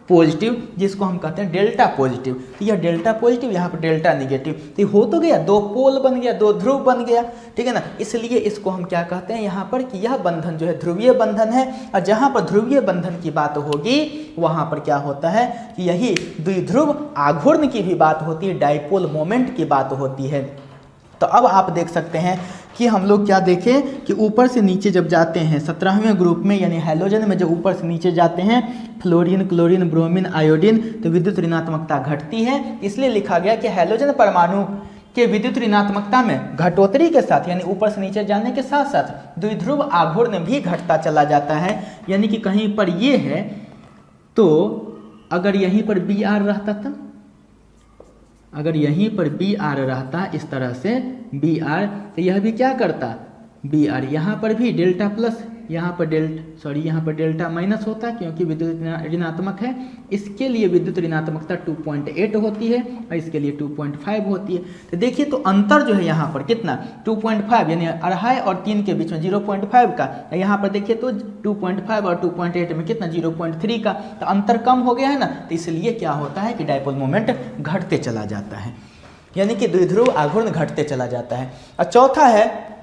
पॉजिटिव, जिसको हम कहते हैं डेल्टा पॉजिटिव। तो यह डेल्टा पॉजिटिव, यहाँ पर डेल्टा निगेटिव। तो हो तो गया, 2 पोल बन गया, 2 ध्रुव बन गया, ठीक है ना। इसलिए इसको हम क्या कहते हैं यहाँ पर कि यह बंधन जो है ध्रुवीय बंधन है। और जहाँ पर ध्रुवीय बंधन की बात होगी वहाँ पर क्या होता है कि यही द्विध्रुव आघूर्ण की भी बात होती है, डाइपोल मोमेंट की बात होती है। तो अब आप देख सकते हैं कि हम लोग क्या देखें कि ऊपर से नीचे जब जाते हैं 17वें ग्रुप में, यानी हैलोजन में जब ऊपर से नीचे जाते हैं, फ्लोरीन, क्लोरीन, ब्रोमीन, आयोडीन, तो विद्युत ऋणात्मकता घटती है। इसलिए लिखा गया कि हैलोजन परमाणु के विद्युत ऋणात्मकता में घटोत्तरी के साथ, यानी ऊपर से नीचे जाने के साथ साथ द्विध्रुव आघूर्ण भी घटता चला जाता है। यानी कि कहीं पर ये है, तो अगर यहीं पर Br रहता था, अगर यहीं पर Br रहता इस तरह से Br, तो यह भी क्या करता, Br, यहाँ पर भी डेल्टा प्लस, यहाँ पर यहाँ पर डेल्टा माइनस होता है, क्योंकि विद्युत ऋणात्मक है। इसके लिए विद्युत ऋणात्मकता 2.8 होती है और इसके लिए 2.5 होती है। तो देखिए तो अंतर जो है यहाँ पर कितना, 2.5, यानी 2.5 और 3 के बीच में 0.5 का। यहाँ पर देखिए तो 2.5 और 2.8 में कितना, 0.3 का। तो अंतर कम हो गया है ना, तो इसलिए क्या होता है कि डाइपोल मोमेंट घटते चला जाता है, यानी कि द्विध्रुव आघूर्ण घटते चला जाता है। और चौथा है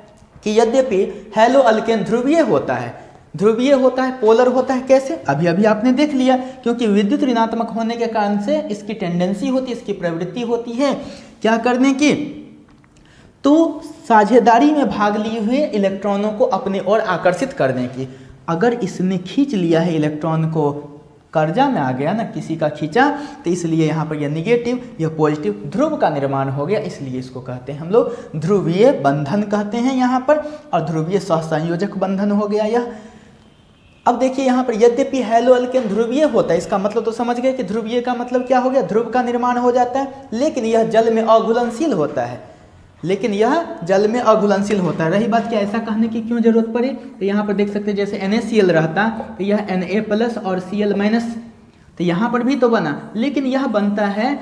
कि यद्यपि हैलो अल्केन ध्रुवीय होता है, ध्रुवीय होता है, पोलर होता है। कैसे, अभी अभी आपने देख लिया, क्योंकि विद्युत ऋणात्मक होने के कारण से इसकी टेंडेंसी होती है, इसकी प्रवृत्ति होती है क्या करने की, तो साझेदारी में भाग लिए हुए इलेक्ट्रॉनों को अपने ओर आकर्षित करने की। अगर इसने खींच लिया है इलेक्ट्रॉन को, कर्जा में आ गया ना, किसी का खींचा, तो इसलिए यहाँ पर यह निगेटिव, यह पॉजिटिव ध्रुव का निर्माण हो गया। इसलिए इसको कहते हैं हम लोग ध्रुवीय बंधन कहते हैं यहाँ पर, और ध्रुवीय सहसंयोजक बंधन हो गया यह। अब देखिए यहाँ पर यद्यपि हैलो अल्केन ध्रुवीय होता है, इसका मतलब तो समझ गए कि ध्रुवीय का मतलब क्या हो गया, ध्रुव का निर्माण हो जाता है, लेकिन यह जल में अघुलनशील होता है, लेकिन यह जल में अघुलनशील होता है। रही बात कि ऐसा कहने की क्यों जरूरत पड़ी, तो यहाँ पर देख सकते हैं जैसे NaCl रहता तो यह Na+ और Cl-, तो यहाँ पर भी तो बना, लेकिन यह बनता है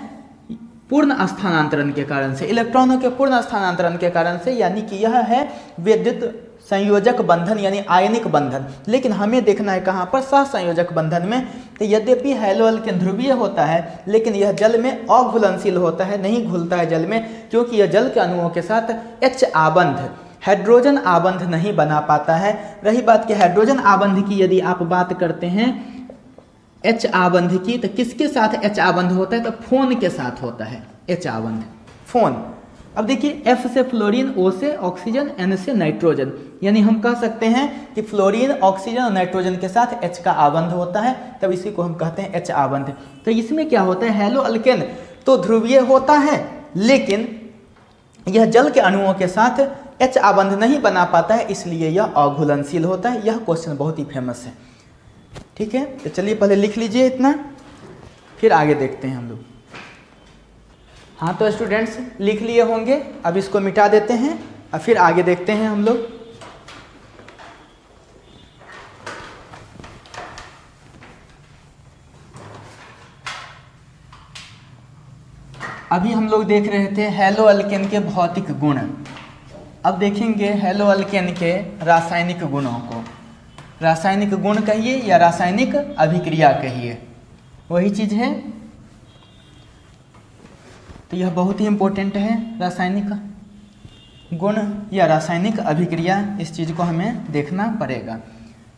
पूर्ण स्थानांतरण के कारण से, इलेक्ट्रॉनों के पूर्ण स्थानांतरण के कारण से, यानी कि यह है विद्युत संयोजक बंधन यानी आयनिक बंधन। लेकिन हमें देखना है कहाँ पर, सहसंयोजक बंधन में। तो यद्यपि हैलो अल्केन ध्रुवीय होता है, लेकिन यह जल में अघुलनशील होता है, नहीं घुलता है जल में, क्योंकि यह जल के अणुओं के साथ H आबंध, हाइड्रोजन आबंध नहीं बना पाता है। रही बात कि हाइड्रोजन आबंध की यदि आप बात करते हैं H आबंध की, तो किसके साथ H आबंध होता है, तो फोन के साथ होता है H आबंध, फोन। अब देखिए F से फ्लोरीन, O से ऑक्सीजन, N से नाइट्रोजन, यानी हम कह सकते हैं कि फ्लोरीन, ऑक्सीजन और नाइट्रोजन के साथ H का आबंध होता है, तब इसी को हम कहते हैं H आबंध। तो इसमें क्या होता है, हैलो अल्केन तो ध्रुवीय होता है, लेकिन यह जल के अणुओं के साथ H आबंध नहीं बना पाता है, इसलिए यह अघुलनशील होता है। यह क्वेश्चन बहुत ही फेमस है, ठीक है। तो चलिए पहले लिख लीजिए इतना, फिर आगे देखते हैं हम लोग। हाँ तो स्टूडेंट्स लिख लिए होंगे, अब इसको मिटा देते हैं और फिर आगे देखते हैं हम लोग। अभी हम लोग देख रहे थे हैलो अल्केन के भौतिक गुण, अब देखेंगे हैलो अल्केन के रासायनिक गुणों को। रासायनिक गुण कहिए या रासायनिक अभिक्रिया कहिए, वही चीज़ है। तो यह बहुत ही इम्पोर्टेंट है, रासायनिक गुण या रासायनिक अभिक्रिया, इस चीज़ को हमें देखना पड़ेगा।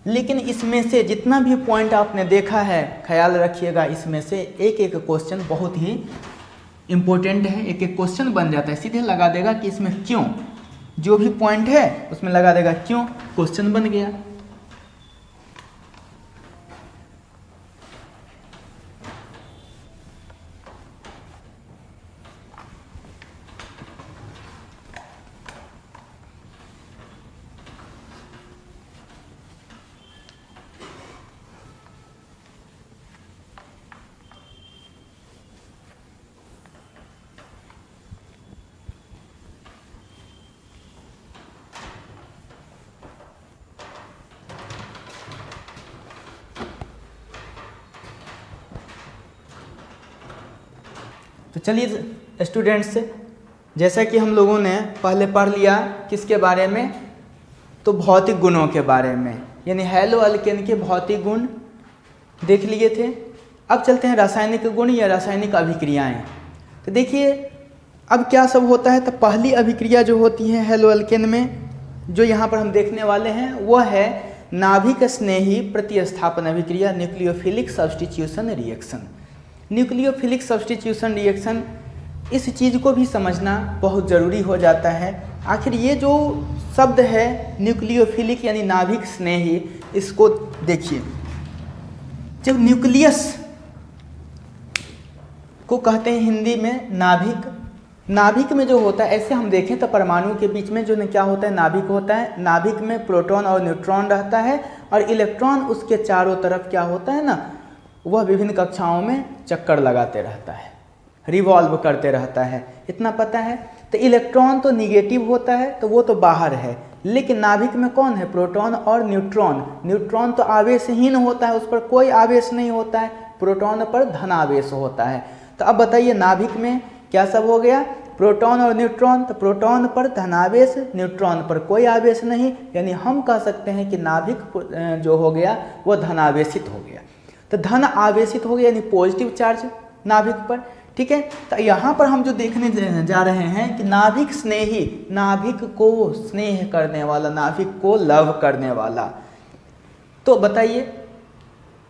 लेकिन इसमें से जितना भी पॉइंट आपने देखा है, ख्याल रखिएगा इसमें से एक एक क्वेश्चन बहुत ही इम्पोर्टेंट है, एक एक क्वेश्चन बन जाता है, सीधे लगा देगा कि इसमें क्यों, जो भी पॉइंट है उसमें लगा देगा क्यों, क्वेश्चन बन गया। तो चलिए स्टूडेंट्स, जैसा कि हम लोगों ने पहले पढ़ लिया किसके बारे में, तो भौतिक गुणों के बारे में, यानी हैलो अल्केन के भौतिक गुण देख लिए थे। अब चलते हैं रासायनिक गुण या रासायनिक अभिक्रियाएं। तो देखिए अब क्या सब होता है। तो पहली अभिक्रिया जो होती है हैलो अल्केन में, जो यहाँ पर हम देखने वाले हैं, वह है नाभिक स्नेही प्रतिस्थापन अभिक्रिया, nucleophilic substitution reaction. Nucleophilic substitution reaction, इस चीज़ को भी समझना बहुत ज़रूरी हो जाता है। आखिर ये जो शब्द है न्यूक्लियोफिलिक यानी नाभिक स्नेही, इसको देखिए, जब न्यूक्लियस को कहते हैं हिंदी में नाभिक, नाभिक में जो होता है, ऐसे हम देखें तो परमाणु के बीच में जो क्या होता है, नाभिक होता है। नाभिक में प्रोटॉन और न्यूट्रॉन रहता है और इलेक्ट्रॉन उसके चारों तरफ क्या होता है ना, वह विभिन्न कक्षाओं में चक्कर लगाते रहता है, रिवॉल्व करते रहता है, इतना पता है। तो इलेक्ट्रॉन तो निगेटिव होता है, तो वो तो बाहर है, लेकिन नाभिक में कौन है, प्रोटॉन और न्यूट्रॉन। न्यूट्रॉन तो आवेशहीन होता है, उस पर कोई आवेश नहीं होता है, प्रोटॉन पर धनावेश होता है। तो अब बताइए नाभिक में क्या सब हो गया, प्रोटॉन और न्यूट्रॉन। तो प्रोटॉन पर धनावेश, न्यूट्रॉन पर कोई आवेश नहीं, यानी हम कह सकते हैं कि नाभिक जो हो गया वो धनावेशित हो गया। तो धन आवेशित हो गया यानी पॉजिटिव चार्ज नाभिक पर, ठीक है। तो यहाँ पर हम जो देखने जा रहे हैं कि नाभिक स्नेही, नाभिक को स्नेह करने वाला, नाभिक को लव करने वाला। तो बताइए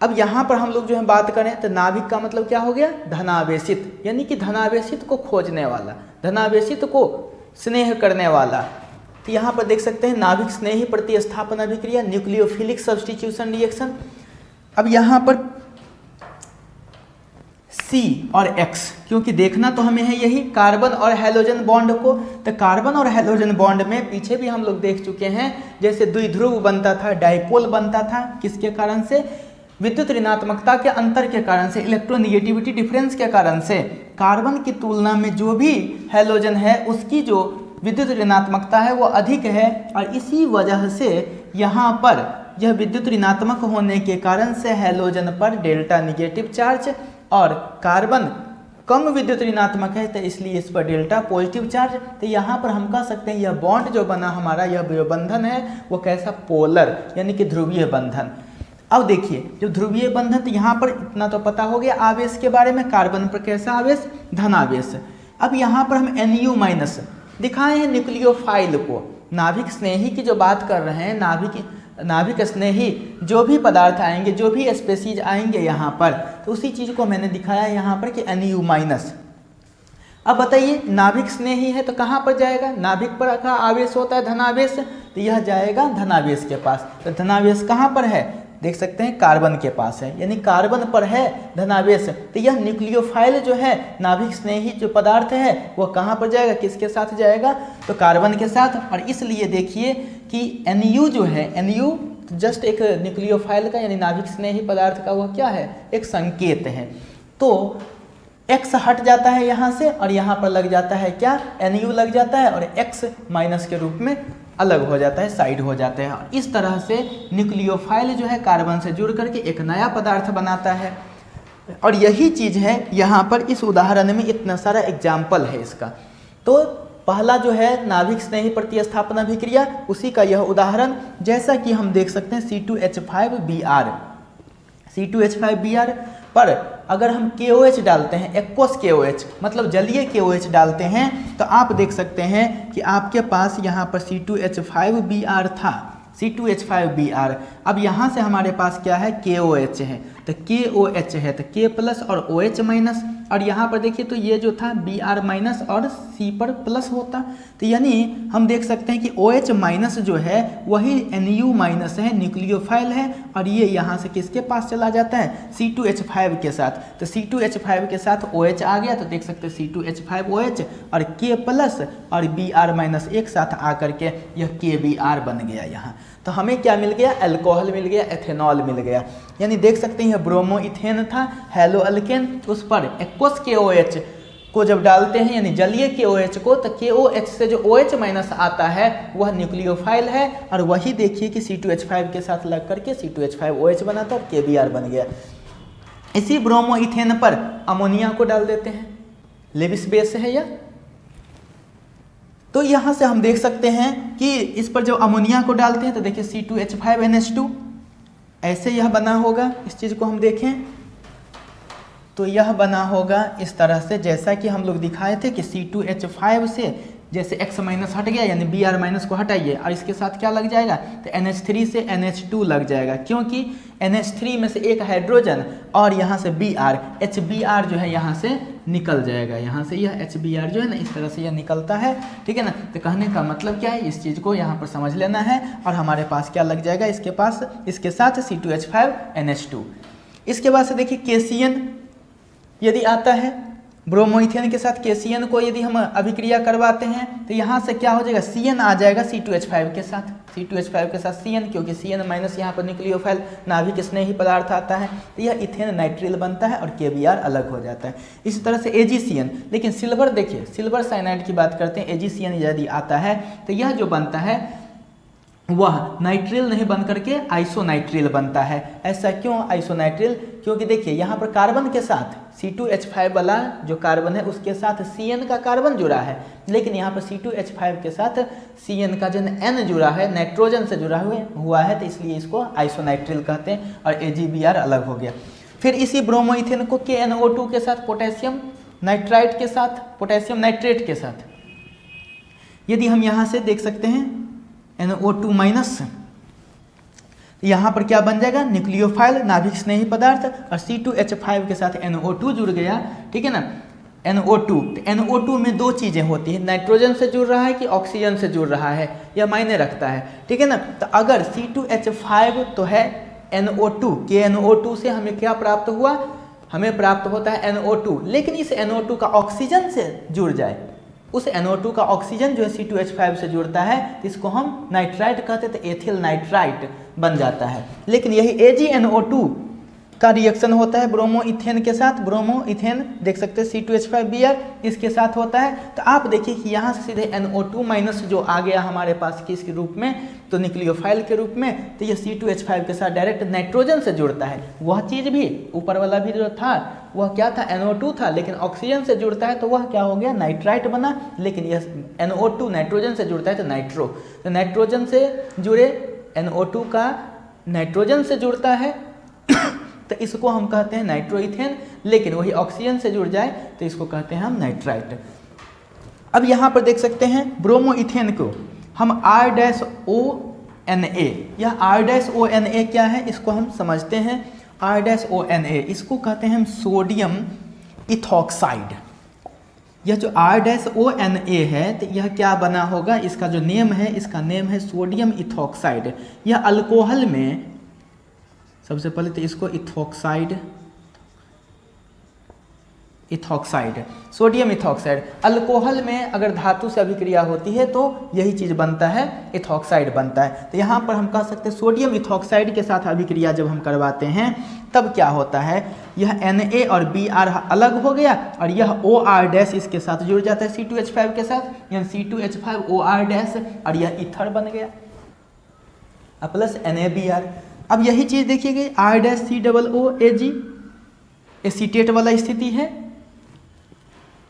अब यहाँ पर हम लोग जो है बात करें तो नाभिक का मतलब क्या हो गया, धनावेशित, यानी कि धनावेशित को खोजने वाला, धनावेशित को स्नेह करने वाला। तो यहाँ पर देख सकते हैं नाभिक स्नेही प्रतिस्थापन अभिक्रिया, न्यूक्लियोफिलिक सब्स्टिट्यूशन रिएक्शन। अब यहाँ पर C और X, क्योंकि देखना तो हमें है यही कार्बन और हैलोजन बॉन्ड को। तो कार्बन और हैलोजन बॉन्ड में पीछे भी हम लोग देख चुके हैं, जैसे द्विध्रुव बनता था, डाइपोल बनता था, किसके कारण से, विद्युत ऋणात्मकता के अंतर के कारण से, इलेक्ट्रोनिगेटिविटी डिफरेंस के कारण से। कार्बन की तुलना में जो भी हैलोजन है उसकी जो विद्युत ऋणात्मकता है वो अधिक है, और इसी वजह से यहाँ पर यह विद्युत ऋणात्मक होने के कारण से हैलोजन पर डेल्टा निगेटिव चार्ज और कार्बन कम विद्युत ऋणात्मक है, तो इसलिए इस पर डेल्टा पॉजिटिव चार्ज। तो यहाँ पर हम कह सकते हैं यह बॉन्ड जो बना हमारा, यह जो बंधन है वो कैसा, पोलर, यानी कि ध्रुवीय बंधन। अब देखिए जो ध्रुवीय बंधन, तो यहाँ पर इतना तो पता हो गया आवेश के बारे में, कार्बन पर कैसा आवेश, धनावेश। अब यहाँ पर हम Nu- दिखाए हैं न्यूक्लियोफाइल को, नाभिक स्नेही की जो बात कर रहे हैं, नाभिक स्नेही जो भी पदार्थ आएंगे, जो भी स्पेसीज आएंगे यहाँ पर, तो उसी चीज़ को मैंने दिखाया यहाँ पर कि Nu-। अब बताइए नाभिक स्नेही है तो कहाँ पर जाएगा, नाभिक पर का आवेश होता है धनावेश, तो यह जाएगा धनावेश के पास। तो धनावेश कहाँ पर है, देख सकते हैं कार्बन के पास है, यानी कार्बन पर है धनावेश। तो यह न्यूक्लियोफाइल जो है, नाभिक स्नेही जो पदार्थ है, वह कहाँ पर जाएगा, किसके साथ जाएगा, तो कार्बन के साथ। और इसलिए देखिए कि Nu जो है, Nu जस्ट एक न्यूक्लियोफाइल का यानी नाभिक स्नेही पदार्थ का वह क्या है, एक संकेत है। तो X हट जाता है यहाँ से और यहाँ पर लग जाता है क्या, NU लग जाता है और X माइनस के रूप में अलग हो जाता है, साइड हो जाता है। और इस तरह से न्यूक्लियोफाइल जो है कार्बन से जुड़ करके एक नया पदार्थ बनाता है। और यही चीज़ है यहाँ पर इस उदाहरण में, इतना सारा एग्जाम्पल है इसका। तो पहला जो है नाभिक स्नेही प्रतिस्थापन अभिक्रिया, उसी का यह उदाहरण। जैसा कि हम देख सकते हैं C2H5Br, C2H5Br पर अगर हम KOH डालते हैं, एक्वस KOH मतलब जलीय KOH डालते हैं, तो आप देख सकते हैं कि आपके पास यहाँ पर C2H5Br था, C2H5Br। अब यहाँ से हमारे पास क्या है, KOH है, तो KOH है तो K प्लस और OH माइनस, और यहाँ पर देखिए तो ये जो था Br माइनस और C पर प्लस होता, तो यानी हम देख सकते हैं कि OH माइनस जो है वही Nu माइनस है, न्यूक्लियोफाइल है, और ये यहाँ से किसके पास चला जाता है, C2H5 के साथ। तो C2H5 के साथ OH आ गया, तो देख सकते हैं C2H5OH और K प्लस और Br माइनस एक साथ आकर के यह KBr बन गया यहाँ। तो हमें क्या मिल गया, अल्कोहल मिल गया, एथेनॉल मिल गया। यानी देख सकते हैं ब्रोमो इथेन था, हेलो अल्केन, उस पर एक्वस KOH को जब डालते हैं यानी जलीय KOH को, तो KOH से जो OH माइनस आता है वह न्यूक्लियोफाइल है, और वही देखिए कि C2H5 के साथ लग करके C2H5OH बना था और KBr बन गया। इसी ब्रोमो इथेन पर अमोनिया को डाल देते हैं, लेविस बेस है यह। तो यहाँ से हम देख सकते हैं कि इस पर जब अमोनिया को डालते हैं तो देखिए C2H5NH2 ऐसे यह बना होगा। इस चीज़ को हम देखें तो यह बना होगा इस तरह से, जैसा कि हम लोग दिखाए थे कि C2H5 से जैसे X माइनस हट गया यानी Br माइनस को हटाइए और इसके साथ क्या लग जाएगा, तो NH3 से NH2 लग जाएगा, क्योंकि NH3 में से एक हाइड्रोजन और यहाँ से Br, HBr जो है यहाँ से निकल जाएगा, यहाँ से यह HBr जो है ना इस तरह से यह निकलता है, ठीक है ना। तो कहने का मतलब क्या है, इस चीज़ को यहाँ पर समझ लेना है। और हमारे पास क्या लग जाएगा इसके पास, इसके साथ C2H5NH2। इसके बाद से देखिए KCN यदि आता है, ब्रोमोइथेन के साथ KCN को यदि हम अभिक्रिया करवाते हैं तो यहाँ से क्या हो जाएगा, CN आ जाएगा C2H5 के साथ, C2H5 के साथ CN, क्योंकि CN माइनस यहाँ पर न्यूक्लियोफाइल नाभिक स्नेही पदार्थ आता है, तो यह इथेन नाइट्रिल बनता है और KBr अलग हो जाता है। इसी तरह से AgCN, लेकिन सिल्वर देखिए, सिल्वर साइनाइड की बात करते हैं, AgCN यदि आता है तो यह जो बनता है वह नाइट्रिल नहीं बन करके आइसोनाइट्रिल बनता है। ऐसा क्यों आइसोनाइट्रिल, क्योंकि देखिए यहाँ पर कार्बन के साथ C2H5 वाला जो कार्बन है उसके साथ CN का कार्बन जुड़ा है, लेकिन यहाँ पर C2H5 के साथ CN का जो N जुड़ा है, नाइट्रोजन से जुड़ा हुआ है, तो इसलिए इसको आइसोनाइट्रिल कहते हैं और AgBr अलग हो गया। फिर इसी ब्रोमोइथेन को KNO2 के साथ, पोटेशियम नाइट्राइट के साथ, पोटेशियम नाइट्रेट के साथ, यदि हम यहाँ से देख सकते हैं NO2 माइनस, यहाँ पर क्या बन जाएगा, न्यूक्लियोफाइल नाभिक स्नेही पदार्थ, और C2H5 के साथ NO2 जुड़ गया, ठीक है ना, NO2। तो NO2 में दो चीज़ें होती है, नाइट्रोजन से जुड़ रहा है कि ऑक्सीजन से जुड़ रहा है, यह मायने रखता है, ठीक है ना। तो अगर C2H5 तो है NO2, KNO2 से हमें क्या प्राप्त हुआ, हमें प्राप्त होता है NO2, लेकिन इस NO2 का ऑक्सीजन से जुड़ जाए, उस NO2 का ऑक्सीजन जो है C2H5 से जुड़ता है, इसको हम नाइट्राइट कहते हैं, तो एथिल नाइट्राइट बन जाता है। लेकिन यही AgNO2 का रिएक्शन होता है ब्रोमो इथेन के साथ, ब्रोमो इथेन देख सकते हैं C2H5Br इसके साथ होता है। तो आप देखिए कि यहाँ से सीधे NO2 माइनस जो आ गया हमारे पास किस रूप में, तो न्यूक्लियोफाइल के रूप में, तो ये C2H5 के साथ डायरेक्ट नाइट्रोजन से जुड़ता है। वह चीज़ भी ऊपर वाला भी जो था वह क्या था, NO2 था, लेकिन ऑक्सीजन से जुड़ता है तो वह क्या हो गया, नाइट्राइट बना। लेकिन यह NO2 नाइट्रोजन से जुड़ता है तो नाइट्रो, तो नाइट्रोजन से जुड़े NO2 का नाइट्रोजन से जुड़ता है तो इसको हम कहते हैं नाइट्रोइथेन, लेकिन वही ऑक्सीजन से जुड़ जाए तो इसको कहते हैं हम नाइट्राइट। अब यहाँ पर देख सकते हैं ब्रोमो इथेन को हम R-ONA, यह R-ONA क्या है इसको हम समझते हैं। R-ONA इसको कहते हैं हम सोडियम इथॉक्साइड। यह जो R-ONA है तो यह क्या बना होगा, इसका जो नेम है, इसका नेम है सोडियम इथॉक्साइड। यह अल्कोहल में सबसे पहले तो इसको ethoxide, ethoxide, sodium ethoxide. Alcohol में अगर धातु से अभिक्रिया होती है तो यही चीज़ बनता है, इथॉक्साइड बनता है। तो यहाँ पर हम कह सकते हैं सोडियम इथॉक्साइड के साथ अभिक्रिया जब हम करवाते हैं तब क्या होता है, यह Na और Br अलग हो गया और यह OR डैश इसके साथ जुड़ जाता है C2H5 के साथ, यानी C2H5 OR डैश और यह ईथर बन गया प्लस NaBr। अब यही चीज़ देखिएगा R डैश COOAg एसीटेट वाला स्थिति है,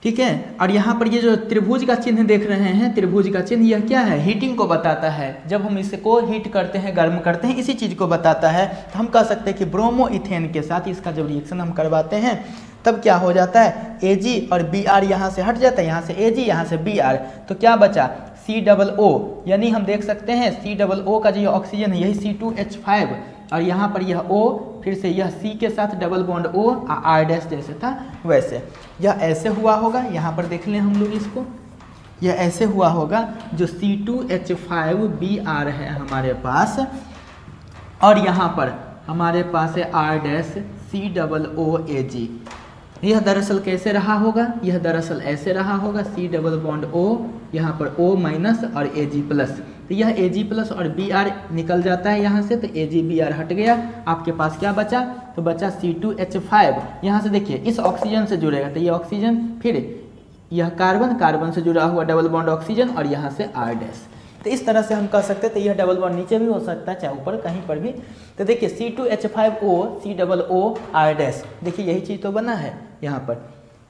ठीक है। और यहाँ पर ये जो त्रिभुज का चिन्ह देख रहे हैं, त्रिभुज का चिन्ह यह क्या है, हीटिंग को बताता है। जब हम इसको हीट करते हैं, गर्म करते हैं, इसी चीज़ को बताता है। तो हम कह सकते हैं कि ब्रोमो इथेन के साथ इसका जब रिएक्शन हम करवाते हैं तब क्या हो जाता है, Ag और Br यहाँ से हट जाता है, यहाँ से Ag यहाँ से Br, तो क्या बचा COO, यानी हम देख सकते हैं COO का जो ऑक्सीजन है यही C2H5 और यहाँ पर यह O, फिर से यह C के साथ double bond O, R dash जैसे था वैसे। यह ऐसे हुआ होगा, यहाँ पर देख लें हम लोग इसको, यह ऐसे हुआ होगा जो C2H5Br है हमारे पास और यहाँ पर हमारे पास है R डैश COOAg। यह दरअसल कैसे रहा होगा, यह दरअसल ऐसे रहा होगा C डबल बॉन्ड O, यहाँ पर O माइनस और Ag प्लस। तो यह Ag प्लस और Br निकल जाता है यहाँ से, तो Ag Br हट गया, आपके पास क्या बचा, तो बचा C2H5। यहाँ से देखिए इस ऑक्सीजन से जुड़ेगा तो ये ऑक्सीजन, फिर यह कार्बन, कार्बन से जुड़ा हुआ डबल बॉन्ड ऑक्सीजन और यहाँ से R डैश। तो इस तरह से हम कह सकते हैं। तो यह डबल बॉन्ड नीचे भी हो सकता है चाहे ऊपर कहीं पर भी। तो देखिए C2H5O COO R डैश, देखिए यही चीज़ तो बना है यहाँ पर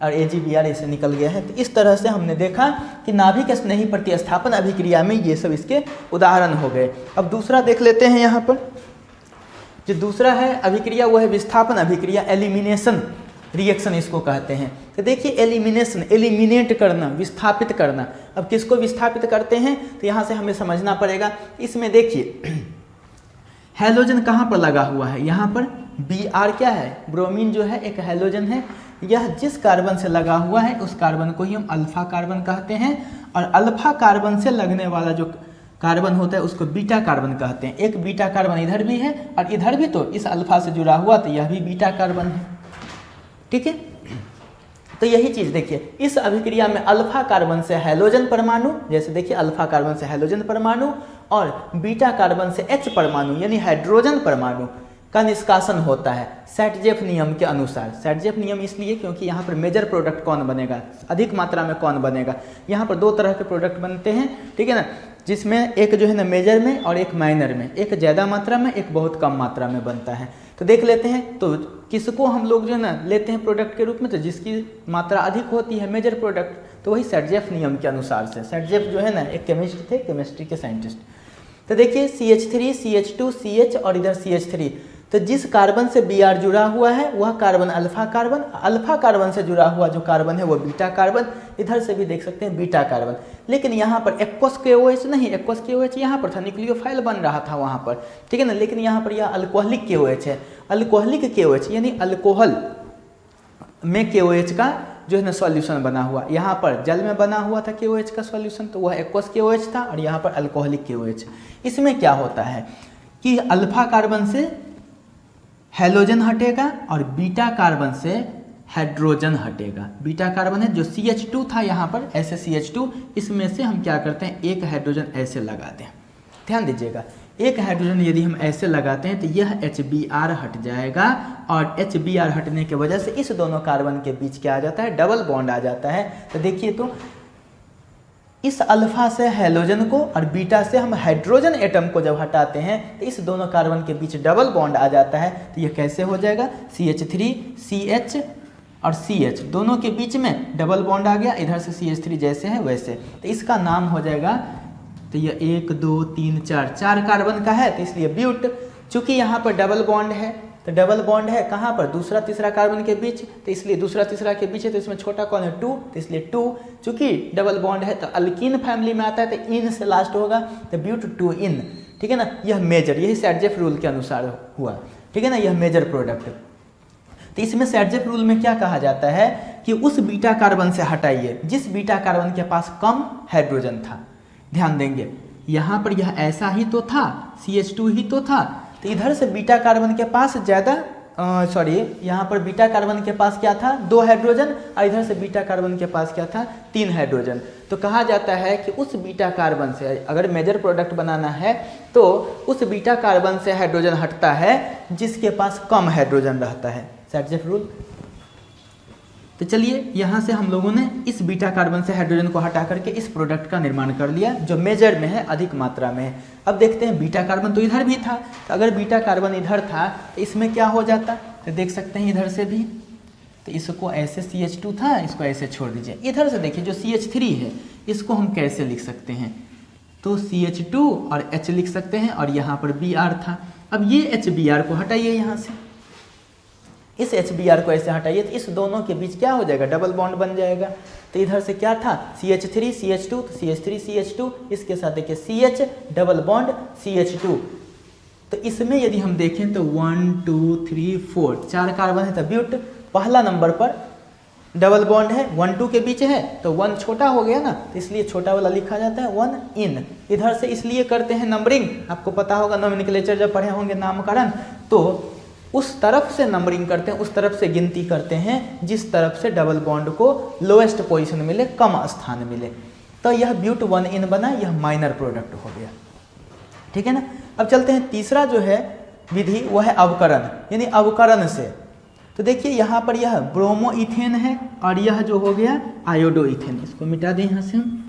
और AgBr ऐसे निकल गया है। तो इस तरह से हमने देखा कि नाभिक स्नेही प्रतिस्थापन अभिक्रिया में ये सब इसके उदाहरण हो गए। अब दूसरा देख लेते हैं। यहाँ पर जो दूसरा है अभिक्रिया वो है विस्थापन अभिक्रिया, एलिमिनेशन रिएक्शन इसको कहते हैं। तो देखिए एलिमिनेशन, एलिमिनेट करना, विस्थापित करना। अब किसको विस्थापित करते हैं तो यहाँ से हमें समझना पड़ेगा। इसमें देखिए हैलोजन कहाँ पर लगा हुआ है, यहाँ पर Br क्या है, ब्रोमीन जो है एक हैलोजन है। यह जिस कार्बन से लगा हुआ है उस कार्बन को ही हम अल्फा कार्बन कहते हैं और अल्फा कार्बन से लगने वाला जो कार्बन होता है उसको बीटा कार्बन कहते हैं। एक बीटा कार्बन इधर भी है और इधर भी, तो इस अल्फा से जुड़ा हुआ तो यह भी बीटा कार्बन है, ठीक है। तो यही चीज़ देखिए इस अभिक्रिया में अल्फा कार्बन से हैलोजन परमाणु, जैसे देखिए अल्फा कार्बन से हैलोजन परमाणु और बीटा कार्बन से H परमाणु यानी हाइड्रोजन परमाणु का निष्कासन होता है सैटजेफ नियम के अनुसार। सैटजेफ नियम इसलिए क्योंकि यहाँ पर मेजर प्रोडक्ट कौन बनेगा, अधिक मात्रा में कौन बनेगा। यहाँ पर दो तरह के प्रोडक्ट बनते हैं, ठीक है ना, जिसमें एक जो है ना मेजर में और एक माइनर में, एक ज़्यादा मात्रा में एक बहुत कम मात्रा में बनता है। तो देख लेते हैं, तो किसको हम लोग जो है ना लेते हैं प्रोडक्ट के रूप में, तो जिसकी मात्रा अधिक होती है मेजर प्रोडक्ट, तो वही सैटजेफ नियम के अनुसार से। सैटजेफ जो है ना एक केमिस्ट थे, केमिस्ट्री के साइंटिस्ट। तो देखिए CH3 CH2 CH और इधर CH3, तो जिस कार्बन से Br जुड़ा हुआ है वह carbon alpha carbon, alpha carbon से जुड़ा हुआ जो कार्बन है वो बीटा कार्बन, इधर से भी देख सकते हैं बीटा कार्बन। लेकिन यहाँ पर एक्वस KOH नहीं, एक्वस KOH यहाँ पर था, न्यूक्लियोफाइल बन रहा था वहाँ पर, ठीक है ना। लेकिन यहाँ पर यह अल्कोहलिक KOH है, अल्कोहलिक KOH यानी अल्कोहल में KOH का जो है ना सॉल्यूशन बना हुआ। यहाँ पर जल में बना हुआ था KOH का सॉल्यूशन, तो वह एक्वस KOH था और यहाँ पर अल्कोहलिक KOH। इसमें क्या होता है कि अल्फा कार्बन से हैलोजन हटेगा और बीटा कार्बन से हाइड्रोजन हटेगा। बीटा कार्बन है जो CH2 था यहाँ पर, ऐसे CH2, इसमें से हम क्या करते हैं एक हाइड्रोजन ऐसे लगाते हैं। ध्यान दीजिएगा, एक हाइड्रोजन यदि हम ऐसे लगाते हैं तो यह HBr हट जाएगा और HBr हटने की वजह से इस दोनों कार्बन के बीच क्या आ जाता है, डबल बॉन्ड आ जाता है। तो देखिए तो इस अल्फा से हैलोजन को और बीटा से हम हाइड्रोजन एटम को जब हटाते हैं तो इस दोनों कार्बन के बीच डबल बॉन्ड आ जाता है। तो ये कैसे हो जाएगा, CH3 CH और CH दोनों के बीच में डबल बॉन्ड आ गया, इधर से CH3 जैसे है वैसे। तो इसका नाम हो जाएगा, तो ये 1 2 3 4 कार्बन का है, तो इसलिए ब्यूट। चूंकि यहाँ पर डबल बॉन्ड है, तो डबल बॉन्ड है कहाँ पर, दूसरा तीसरा कार्बन के बीच, तो इसलिए दूसरा तीसरा के बीच है, तो इसमें छोटा कौन है 2, तो इसलिए 2। चूंकि डबल बॉन्ड है तो अल्कीन फैमिली में आता है, तो इन से लास्ट होगा, तो ब्यूट 2 इन, ठीक है ना। यह मेजर, यही सैटजेफ रूल के अनुसार हुआ, ठीक है ना, यह मेजर प्रोडक्ट। तो इसमें सैटजेफ रूल में क्या कहा जाता है कि उस बीटा कार्बन से हटाइए जिस बीटा कार्बन के पास कम हाइड्रोजन था। ध्यान देंगे यहाँ पर यह ऐसा ही तो था, CH2 ही तो था, तो इधर से बीटा कार्बन के पास ज़्यादा सॉरी, यहाँ पर बीटा कार्बन के पास क्या था, 2 हाइड्रोजन, और इधर से बीटा कार्बन के पास क्या था, 3 हाइड्रोजन। तो कहा जाता है कि उस बीटा कार्बन से अगर मेजर प्रोडक्ट बनाना है तो उस बीटा कार्बन से हाइड्रोजन हटता है जिसके पास कम हाइड्रोजन रहता है। सैडजेफ रूल। तो चलिए यहाँ से हम लोगों ने इस बीटा कार्बन से हाइड्रोजन को हटा करके इस प्रोडक्ट का निर्माण कर लिया जो मेजर में है, अधिक मात्रा में है। अब देखते हैं बीटा कार्बन तो इधर भी था, तो अगर बीटा कार्बन इधर था तो इसमें क्या हो जाता, तो देख सकते हैं इधर से भी, तो इसको ऐसे CH2 था, इसको ऐसे छोड़ दीजिए। इधर से देखिए जो CH3 है इसको हम कैसे लिख सकते हैं, तो CH2 और H लिख सकते हैं, और यहाँ पर Br था। अब ये HBr को हटाइए यहाँ से, इस HBr को ऐसे हटाइए तो इस दोनों के बीच क्या हो जाएगा, डबल बॉन्ड बन जाएगा। तो इधर से क्या था, CH3 CH2, तो CH3 CH2, इसके साथ देखिए CH डबल बॉन्ड CH2। तो इसमें यदि हम देखें तो 1 2 3 4 4 कार्बन है, तो ब्यूट पहला नंबर पर डबल बॉन्ड है, 1 2 के बीच है, तो 1 छोटा हो गया ना, तो इसलिए छोटा वाला लिखा जाता है 1 इन। इधर से इसलिए करते हैं नंबरिंग, आपको पता होगा नोमेनक्लेचर जब पढ़े होंगे नामकरण, तो उस तरफ से नंबरिंग करते हैं, उस तरफ से गिनती करते हैं जिस तरफ से डबल बॉन्ड को लोएस्ट पोजीशन मिले, कम स्थान मिले। तो यह ब्यूट 1 इन बना, यह माइनर प्रोडक्ट हो गया, ठीक है ना। अब चलते हैं तीसरा जो है विधि, वह है अवकरण, यानी अवकरण से। तो देखिए यहाँ पर यह ब्रोमो इथेन है और यह जो हो गया आयोडो इथेन, इसको मिटा दें यहाँ से हम।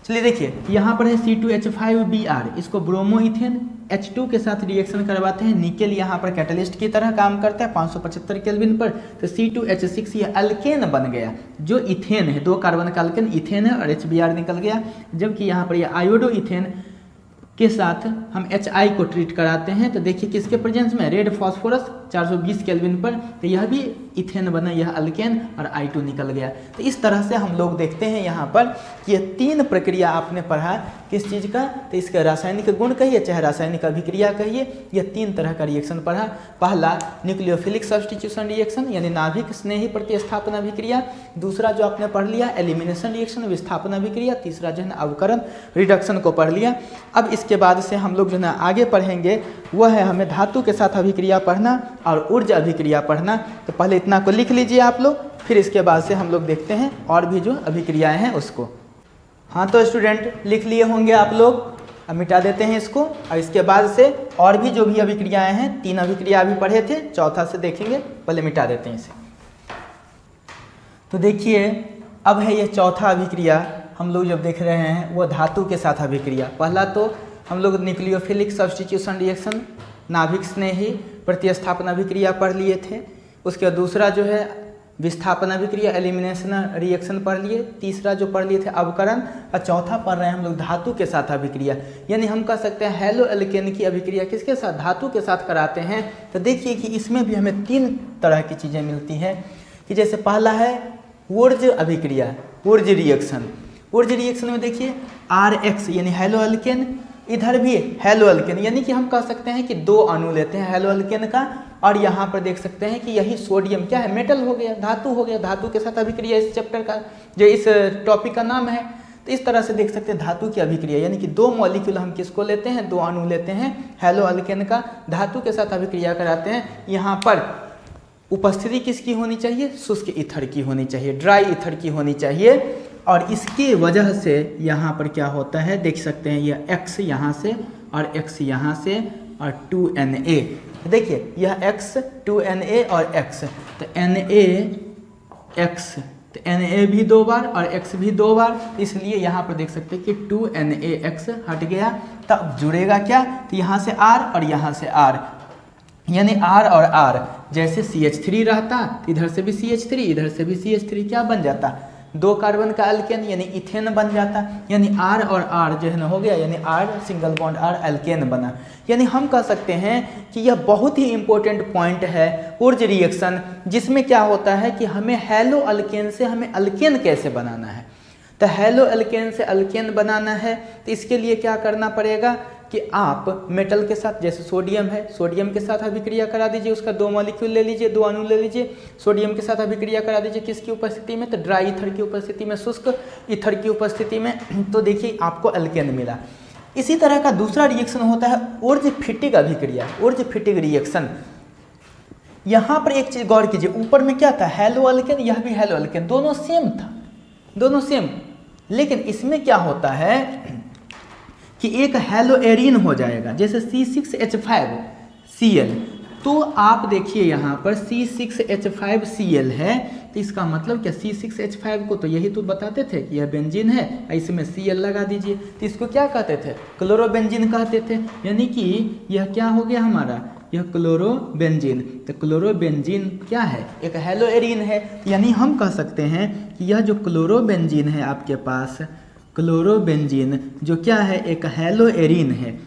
चलिए देखिए यहाँ पर है C2H5Br, इसको ब्रोमो इथेन H2 के साथ रिएक्शन करवाते हैं, निकेल यहाँ पर कैटलिस्ट की तरह काम करता है 575 केल्विन पर। तो C2H6 ये अल्केन बन गया, जो इथेन है, 2 कार्बन का अल्केन इथेन है और HBr निकल गया। जबकि यहाँ पर यह आयोडो इथेन के साथ हम HI को ट्रीट कराते हैं, तो देखिए किसके प्रेजेंस में, रेड फॉस्फोरस 420 केल्विन पर, तो यह भी इथेन बना, यह अल्केन और I2 निकल गया। तो इस तरह से हम लोग देखते हैं यहाँ पर कि ये 3 प्रक्रिया आपने पढ़ा किस चीज़ का, तो इसका रासायनिक गुण कहिए चाहे रासायनिक अभिक्रिया कहिए, यह 3 तरह का रिएक्शन पढ़ा। पहला न्यूक्लियोफिलिक सब्स्टिट्यूशन रिएक्शन यानी नाभिक स्नेही प्रतिस्थापन अभिक्रिया, दूसरा जो आपने पढ़ लिया एलिमिनेशन रिएक्शन विस्थापन अभिक्रिया, तीसरा जो है अवकरण रिडक्शन को पढ़ लिया। अब इसके बाद से हम लोग जो है आगे पढ़ेंगे वह है हमें धातु के साथ अभिक्रिया पढ़ना और ऊर्जा अभिक्रिया पढ़ना। तो पहले इतना को लिख लीजिए आप लोग, फिर इसके बाद से हम लोग देखते हैं और भी जो अभिक्रियाएं हैं उसको। हाँ तो स्टूडेंट लिख लिए होंगे आप लोग, अब मिटा देते हैं इसको। और इसके बाद से और भी जो भी अभिक्रियाएं हैं, 3 अभिक्रिया अभी पढ़े थे, चौथा से देखेंगे, पहले मिटा देते हैं इसे। तो देखिए अब है ये चौथा अभिक्रिया हम लोग जब देख रहे हैं वो धातु के साथ अभिक्रिया। पहला तो हम लोग न्यूक्लियोफिलिक सब्स्टिट्यूशन रिएक्शन नाभिक स्नेही प्रतिस्थापन अभिक्रिया पढ़ लिए थे। उसके बाद दूसरा जो है विस्थापन अभिक्रिया एलिमिनेशन रिएक्शन पढ़ लिए, तीसरा जो पढ़ लिए थे अवकरण, और चौथा पढ़ रहे हैं हम लोग धातु के साथ अभिक्रिया। यानी हम कह सकते हैं हेलो एल्केन की अभिक्रिया किसके साथ, धातु के साथ कराते हैं। तो देखिए कि इसमें भी हमें 3 तरह की चीज़ें मिलती हैं, कि जैसे पहला है ऊर्ज अभिक्रिया, ऊर्ज रिएक्शन। ऊर्ज रिएक्शन में देखिए RH यानी हेलो एल्केन, इधर भी हेलो एल्केन, यानी कि हम कह सकते हैं कि 2 अणु लेते हैं हेलो एल्केन का, और यहाँ पर देख सकते हैं कि यही सोडियम क्या है, मेटल हो गया, धातु हो गया। धातु के साथ अभिक्रिया इस चैप्टर का, जो इस टॉपिक का नाम है। तो इस तरह से देख सकते हैं धातु की अभिक्रिया, यानी कि 2 मॉलिक्यूल हम किसको लेते हैं, 2 अणु लेते हैं हेलो एल्केन का, धातु के साथ अभिक्रिया कराते हैं। यहाँ पर उपस्थिति किसकी होनी चाहिए, शुष्क ईथर की होनी चाहिए, ड्राई ईथर की होनी चाहिए। और इसके वजह से यहाँ पर क्या होता है देख सकते हैं, यह X यहाँ से और X यहाँ से और 2Na, देखिए यह X 2Na और X, तो NaX, तो Na भी 2 बार और X भी 2 बार, इसलिए यहाँ पर देख सकते हैं कि 2NaX हट गया। तब जुड़ेगा क्या, तो यहाँ से R और यहाँ से R, यानी R और R, जैसे CH3 रहता तो इधर से भी CH3 इधर से भी CH3, क्या बन जाता, 2 कार्बन का अल्केन यानी इथेन बन जाता। यानी R और R जो है ना हो गया, यानी R single bond R alkane बना। यानी हम कह सकते हैं कि यह बहुत ही इंपॉर्टेंट पॉइंट है ऊर्ज रिएक्शन, जिसमें क्या होता है कि हमें हेलो अल्केन से हमें अल्केन कैसे बनाना है। तो हेलो एल्केन से अल्केन बनाना है तो इसके लिए क्या करना पड़ेगा कि आप मेटल के साथ, जैसे सोडियम है, सोडियम के साथ अभिक्रिया करा दीजिए, उसका 2 मॉलिक्यूल ले लीजिए, 2 अणु ले लीजिए, सोडियम के साथ अभिक्रिया करा दीजिए किसकी उपस्थिति में, तो ड्राई ईथर की उपस्थिति में, शुष्क ईथर की उपस्थिति में। तो देखिए आपको अल्केन मिला। इसी तरह का दूसरा रिएक्शन होता है ओर्ज-फिटिक अभिक्रिया, ओर्ज-फिटिक रिएक्शन। यहाँ पर एक चीज़ गौर कीजिए, ऊपर में क्या था, हेलो अल्केन, यह भी हेलो अल्केन, दोनों सेम था, दोनों सेम। लेकिन इसमें क्या होता है कि एक हेलो एरीन हो जाएगा, जैसे C6H5Cl। तो आप देखिए यहाँ पर C6H5Cl है, तो इसका मतलब क्या, C6H5 को तो यही तो बताते थे कि यह बेंजीन है, इसमें Cl लगा दीजिए, तो इसको क्या कहते थे, क्लोरोबेंजीन कहते थे। यानी कि यह क्या हो गया हमारा, यह क्लोरोबेंजीन। तो क्लोरोबेंजीन क्या है, एक हेलो एरीन है। यानी हम कह सकते हैं कि यह जो क्लोरोबेंजीन है आपके पास, क्लोरोबेंजीन जो क्या है, एक हेलो एरीन है,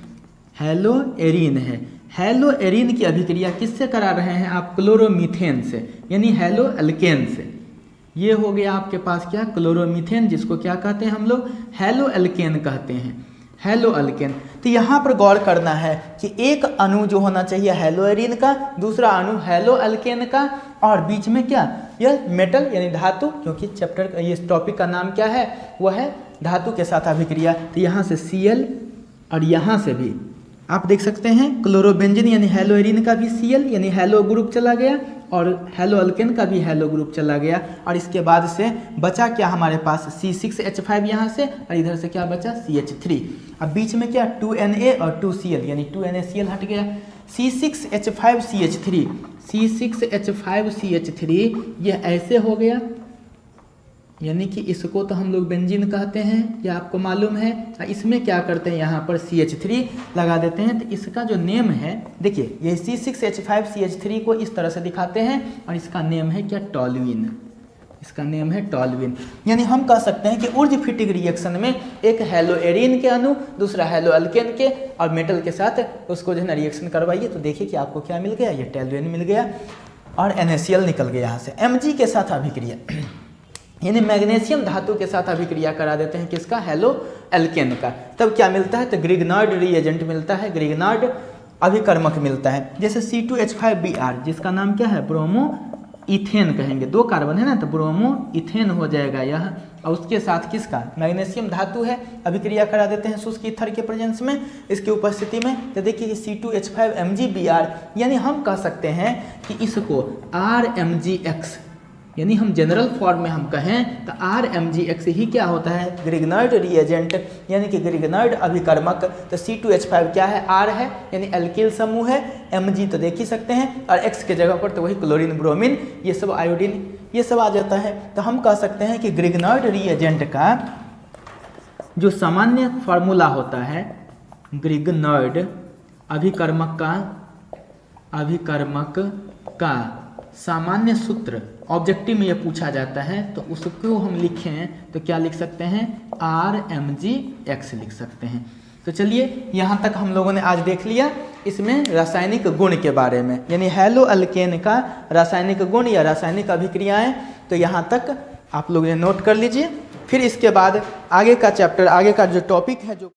हेलो एरीन है। हेलो एरीन की अभिक्रिया किससे करा रहे हैं आप, क्लोरोमीथेन से, यानी हेलो अल्केन से। ये हो गया आपके पास क्या, क्लोरोमीथेन, जिसको क्या कहते हैं हम लोग, हेलो अल्केन कहते हैं, हेलो अल्केन। तो यहाँ पर गौर करना है कि एक अणु जो होना चाहिए हेलो एरीन का, दूसरा अणु हेलो अल्केन का, और बीच में क्या, यह मेटल यानी धातु, क्योंकि चैप्टर ये टॉपिक का नाम क्या है, वह है धातु के साथ अभिक्रिया। तो यहाँ से Cl और यहाँ से भी आप देख सकते हैं क्लोरोबेंजीन यानी हेलो एरीन का भी Cl यानी हेलो ग्रुप चला गया, और हेलो अल्केन का भी हेलो ग्रुप चला गया। और इसके बाद से बचा क्या हमारे पास, C6H5 यहाँ से, और इधर से क्या बचा, CH3। अब बीच में क्या, 2Na और 2Cl यानी 2NaCl हट गया। C6H5CH3, C6H5CH3 ये ऐसे हो गया, यानी कि इसको तो हम लोग बेंजीन कहते हैं, ये आपको मालूम है। इसमें क्या करते हैं, यहाँ पर CH3 लगा देते हैं। तो इसका जो नेम है, देखिए ये C6H5CH3 को इस तरह से दिखाते हैं, और इसका नेम है क्या, टॉल्यूइन, इसका नेम है टॉल्यूइन। यानी हम कह सकते हैं कि ओर्ज-फिटिक रिएक्शन में एक हेलो एरीन के अणु, दूसरा हेलो अल्केन के, और मेटल के साथ उसको जो है ना रिएक्शन करवाइए, तो देखिए कि आपको क्या मिल गया, ये टॉल्यूइन मिल गया, और NaCl निकल गया यहाँ से। Mg के साथ अभिक्रिया यानी मैग्नीशियम धातु के साथ अभिक्रिया करा देते हैं, किसका, हेलो अल्केन का, तब क्या मिलता है, तो ग्रिग्नार्ड रिएजेंट मिलता है, ग्रिग्नार्ड अभिकर्मक मिलता है। जैसे C2H5Br, जिसका नाम क्या है, ब्रोमो इथेन कहेंगे, 2 कार्बन है ना, तो ब्रोमो इथेन हो जाएगा यह, और उसके साथ किसका, मैग्नीशियम धातु है, अभिक्रिया करा देते हैं शुष्क ईथर के प्रेजेंस में, इसकी उपस्थिति में। तो देखिए C2H5MgBr, यानी हम कह सकते हैं कि इसको RMgX, यानी हम जनरल फॉर्म में हम कहें तो RMgX ही क्या होता है, ग्रिग्नार्ड रिएजेंट, यानी कि ग्रिग्नार्ड अभिकर्मक। तो C2H5 क्या है, R है, यानी एल्किल समूह है, Mg तो देख ही सकते हैं, और X के जगह पर तो वही क्लोरीन, ब्रोमीन, ये सब आयोडीन, ये सब आ जाता है। तो हम कह सकते हैं कि ग्रिग्नार्ड रिएजेंट का जो सामान्य फार्मूला होता है, ग्रिग्नार्ड अभिकर्मक का सामान्य सूत्र ऑब्जेक्टिव में ये पूछा जाता है, तो उसको हम लिखें तो क्या लिख सकते हैं, RMgX लिख सकते हैं। तो चलिए यहाँ तक हम लोगों ने आज देख लिया इसमें रासायनिक गुण के बारे में, यानी हेलो अल्केन का रासायनिक गुण या रासायनिक अभिक्रियाएं। तो यहाँ तक आप लोग नोट कर लीजिए। फिर इसके बाद आगे का चैप्टर, आगे का जो टॉपिक है जो